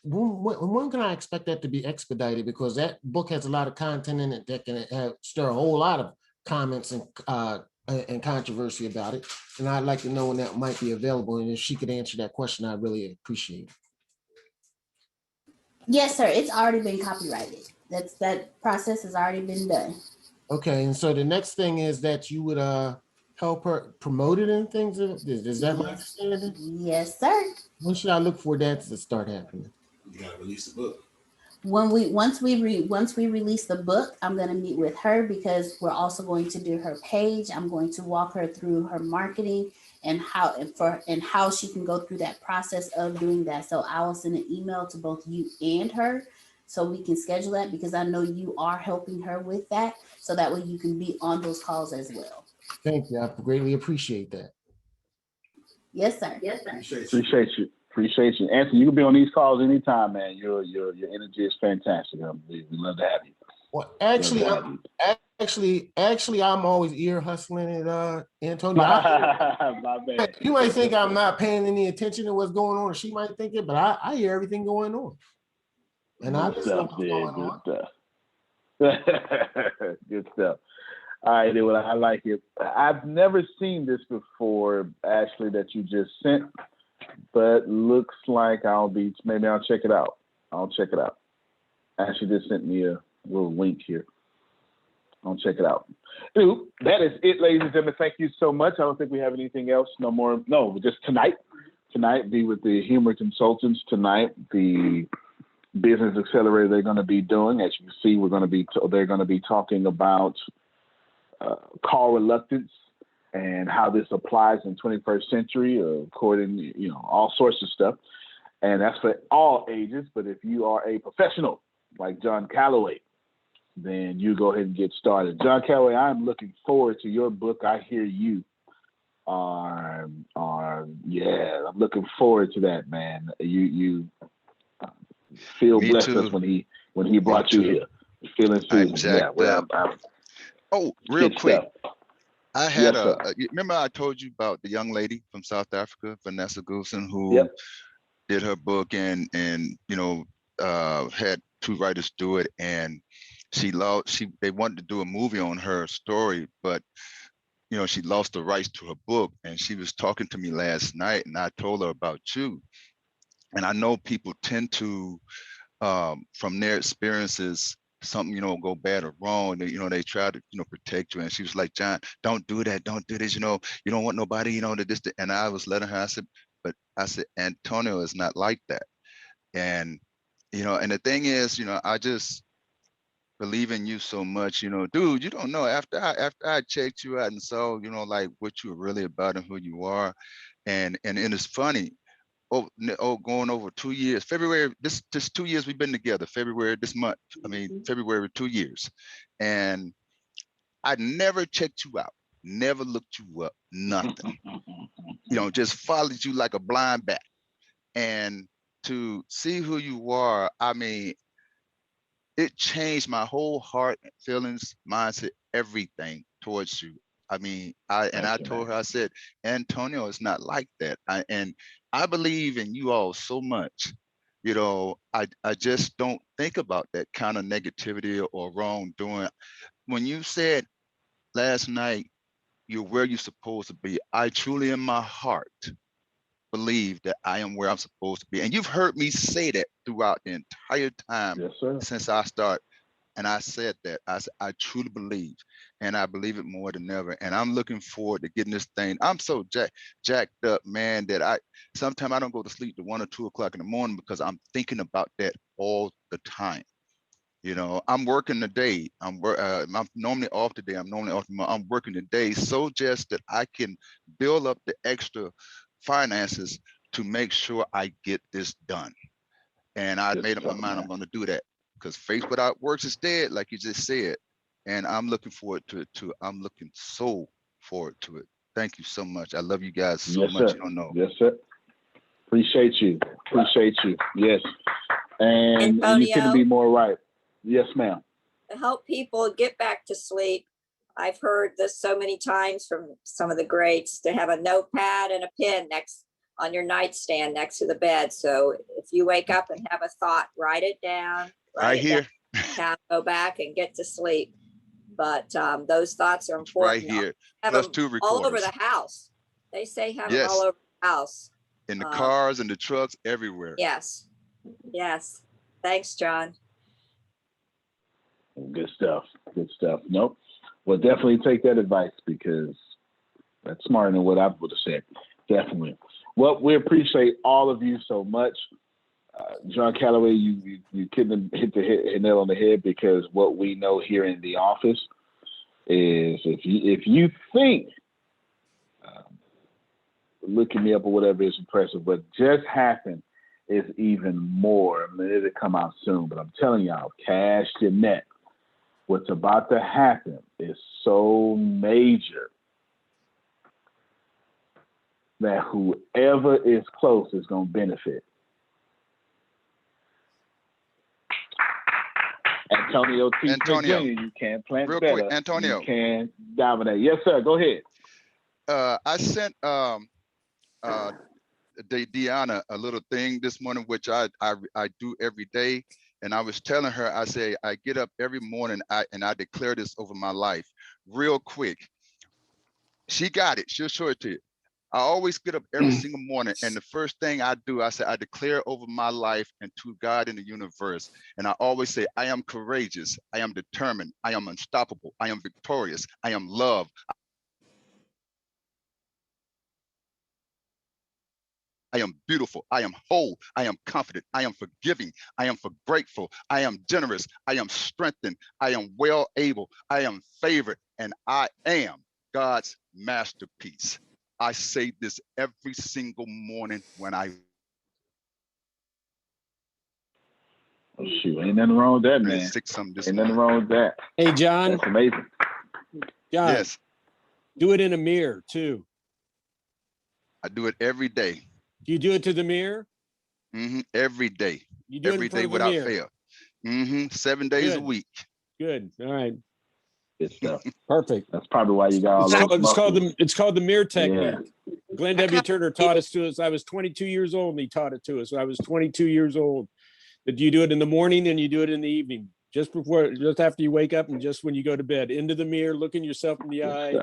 [SPEAKER 10] When can I expect that to be expedited? Because that book has a lot of content in it that can stir a whole lot of comments and controversy about it. And I'd like to know when that might be available. And if she could answer that question, I'd really appreciate it.
[SPEAKER 14] Yes, sir. It's already been copyrighted. That process has already been done.
[SPEAKER 10] Okay, and so the next thing is that you would help her promote it and things. Is that my understanding?
[SPEAKER 14] Yes, sir.
[SPEAKER 10] When should I look for that to start happening?
[SPEAKER 19] You gotta release the book.
[SPEAKER 14] Once we release the book, I'm going to meet with her because we're also going to do her page. I'm going to walk her through her marketing and how she can go through that process of doing that. So I will send an email to both you and her so we can schedule that, because I know you are helping her with that. So that way you can be on those calls as well.
[SPEAKER 10] Thank you. I greatly appreciate that.
[SPEAKER 14] Yes, sir.
[SPEAKER 2] Yes, sir. Appreciate you. Anthony, you can be on these calls anytime, man. Your energy is fantastic. We love to have you.
[SPEAKER 10] Well, actually, I'm always ear hustling at Antonio.
[SPEAKER 2] My bad.
[SPEAKER 10] You might think I'm not paying any attention to what's going on, or she might think it, but I hear everything going on. And I listen to what's going on.
[SPEAKER 2] Good stuff. All right, well, I like it. I've never seen this before, Ashley, that you just sent, but looks like maybe I'll check it out. Ashley just sent me a little link here. I'll check it out. Anyway, that is it, ladies and gentlemen. Thank you so much. I don't think we have anything else. No more. No, just tonight. Tonight, be with the Humor Consultants. Tonight, the Business Accelerator they're going to be doing. As you can see, they're going to be talking about call reluctance and how this applies in 21st century, according, all sorts of stuff. And that's for all ages. But if you are a professional like John Calloway, then you go ahead and get started. John Calloway, I'm looking forward to your book. I hear you I'm looking forward to that, man. You Phil blessed us when he brought you here. Phil and Susan.
[SPEAKER 19] Real quick.
[SPEAKER 2] Stuff.
[SPEAKER 19] I had remember I told you about the young lady from South Africa, Vanessa Goosen, who did her book and had two writers do it, and they wanted to do a movie on her story, but she lost the rights to her book, and she was talking to me last night, and I told her about you. And I know people tend to, from their experiences, something, go bad or wrong, they try to, protect you. And she was like, John, don't do that. Don't do this. You don't want nobody, to this. And I was letting her, I said, Antonio is not like that. And, and the thing is, I just believe in you so much, dude, you don't know, after I checked you out and saw, like what you're really about and who you are. And it's funny. Going over 2 years, February, this 2 years we've been together, February this month, February 2 years. And I never checked you out, never looked you up, nothing. Just followed you like a blind bat. And to see who you are, it changed my whole heart, feelings, mindset, everything towards you. I mean, I told her, I said, Antonio, it's not like that. And I believe in you all so much. You know, I just don't think about that kind of negativity or wrongdoing. When you said last night, you're where you're supposed to be, I truly in my heart believe that I am where I'm supposed to be. And you've heard me say that throughout the entire time since I started. And I said that. I truly believe, and I believe it more than ever. And I'm looking forward to getting this thing. I'm so jacked up, man, that sometimes I don't go to sleep to 1 or 2 o'clock in the morning because I'm thinking about that all the time. You know, I'm working today. I'm normally off today. I'm normally off tomorrow. I'm working today so just that I can build up the extra finances to make sure I get this done. And I made up my mind I'm going to do that, because faith without works is dead, like you just said. And I'm looking forward to it too. I'm looking so forward to it. Thank you so much. I love you guys so much.
[SPEAKER 2] Sir.
[SPEAKER 19] You don't know.
[SPEAKER 2] Yes, sir. Appreciate you. Yes. And you couldn't be more right. Yes, ma'am.
[SPEAKER 11] To help people get back to sleep, I've heard this so many times from some of the greats, to have a notepad and a pen on your nightstand next to the bed. So if you wake up and have a thought, write it down.
[SPEAKER 19] Right here.
[SPEAKER 11] Go back and get to sleep. But those thoughts are important.
[SPEAKER 19] Right here.
[SPEAKER 11] Have
[SPEAKER 19] Plus
[SPEAKER 11] them
[SPEAKER 19] 2 recorders.
[SPEAKER 11] all over the house. They say have them all over the house.
[SPEAKER 19] In the cars and the trucks, everywhere.
[SPEAKER 11] Yes. Thanks, John.
[SPEAKER 2] Good stuff. Nope. Well, definitely take that advice, because that's smarter than what I would have said. Definitely. Well, we appreciate all of you so much. John Calloway, you couldn't hit the nail on the head, because what we know here in the office is if you think looking me up or whatever is impressive, what just happened is even more. I mean, it'll come out soon, but I'm telling y'all, cash your net. What's about to happen is so major that whoever is close is going to benefit. Antonio T. Jr., you can't plant
[SPEAKER 19] real
[SPEAKER 2] better.
[SPEAKER 19] Quick, Antonio.
[SPEAKER 2] You can dominate. Yes, sir. Go ahead.
[SPEAKER 19] I sent Deanna a little thing this morning, which I do every day. And I was telling her, I say, I get up every morning and I declare this over my life real quick. She got it. She'll show it to you. I always get up every single morning, and the first thing I do, I say, I declare over my life and to God in the universe. And I always say, I am courageous. I am determined. I am unstoppable. I am victorious. I am loved. I am beautiful. I am whole. I am confident. I am forgiving. I am grateful. I am generous. I am strengthened. I am well able. I am favored. And I am God's masterpiece. I say this every single morning when I.
[SPEAKER 2] Oh, shoot, ain't nothing wrong with that, man. Ain't nothing wrong with that.
[SPEAKER 9] Hey, John.
[SPEAKER 2] That's amazing.
[SPEAKER 9] John.
[SPEAKER 19] Yes.
[SPEAKER 9] Do it in a mirror too.
[SPEAKER 19] I do it every day.
[SPEAKER 9] Do you do it to the mirror?
[SPEAKER 19] Mm-hmm. Every day.
[SPEAKER 9] You do
[SPEAKER 19] every
[SPEAKER 9] it in front
[SPEAKER 19] day
[SPEAKER 9] of the
[SPEAKER 19] without
[SPEAKER 9] mirror.
[SPEAKER 19] fail. Mm-hmm. 7 days a week.
[SPEAKER 9] Good. All right.
[SPEAKER 2] Good stuff.
[SPEAKER 9] Perfect.
[SPEAKER 2] That's probably why you got all those
[SPEAKER 9] it's called the mirror technique. Glenn W. Turner taught us to us. I was 22 years old and he taught it to us. I was 22 years old. That you do it in the morning and you do it in the evening. Just after you wake up and just when you go to bed. Into the mirror, looking yourself in the eye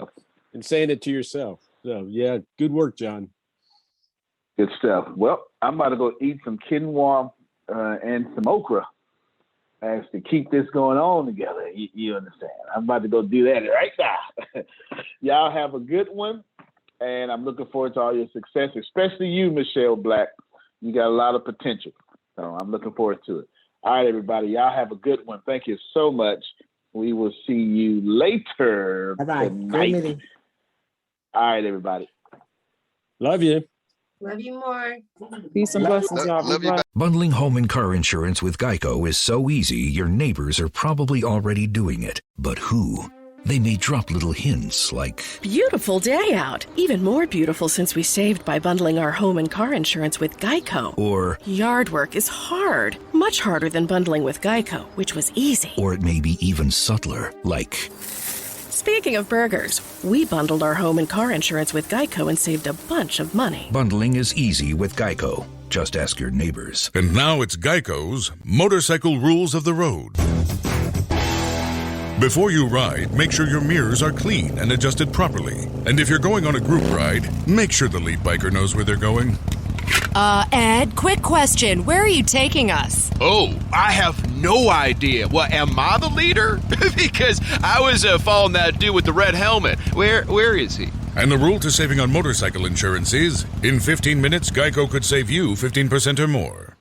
[SPEAKER 9] and saying it to yourself. So yeah, good work, John.
[SPEAKER 2] Good stuff. Well, I'm about to go eat some quinoa and some okra as to keep this going on together. You understand? I'm about to go do that right now. Y'all have a good one, and I'm looking forward to all your success, especially you, Michelle Black. You got a lot of potential, so I'm looking forward to it. All right, everybody. Y'all have a good one. Thank you so much. We will see you later tonight. All right, everybody.
[SPEAKER 9] Love you.
[SPEAKER 15] Love you more.
[SPEAKER 18] Peace and blessings, y'all.
[SPEAKER 21] Bundling home and car insurance with Geico is so easy, your neighbors are probably already doing it. But who? They may drop little hints like,
[SPEAKER 23] beautiful day out. Even more beautiful since we saved by bundling our home and car insurance with Geico.
[SPEAKER 21] Or,
[SPEAKER 23] yard work is hard. Much harder than bundling with Geico, which was easy.
[SPEAKER 21] Or it may be even subtler, like,
[SPEAKER 23] Speaking of burgers, we bundled our home and car insurance with Geico and saved a bunch of money.
[SPEAKER 21] Bundling is easy with Geico. Just ask your neighbors.
[SPEAKER 17] And now it's Geico's Motorcycle Rules of the Road. Before you ride, make sure your mirrors are clean and adjusted properly. And if you're going on a group ride, make sure the lead biker knows where they're going.
[SPEAKER 20] Ed, quick question. Where are you taking us?
[SPEAKER 22] Oh, I have no idea. What, am I the leader? Because I was following that dude with the red helmet. Where is he?
[SPEAKER 17] And the rule to saving on motorcycle insurance is, in 15 minutes, Geico could save you 15% or more.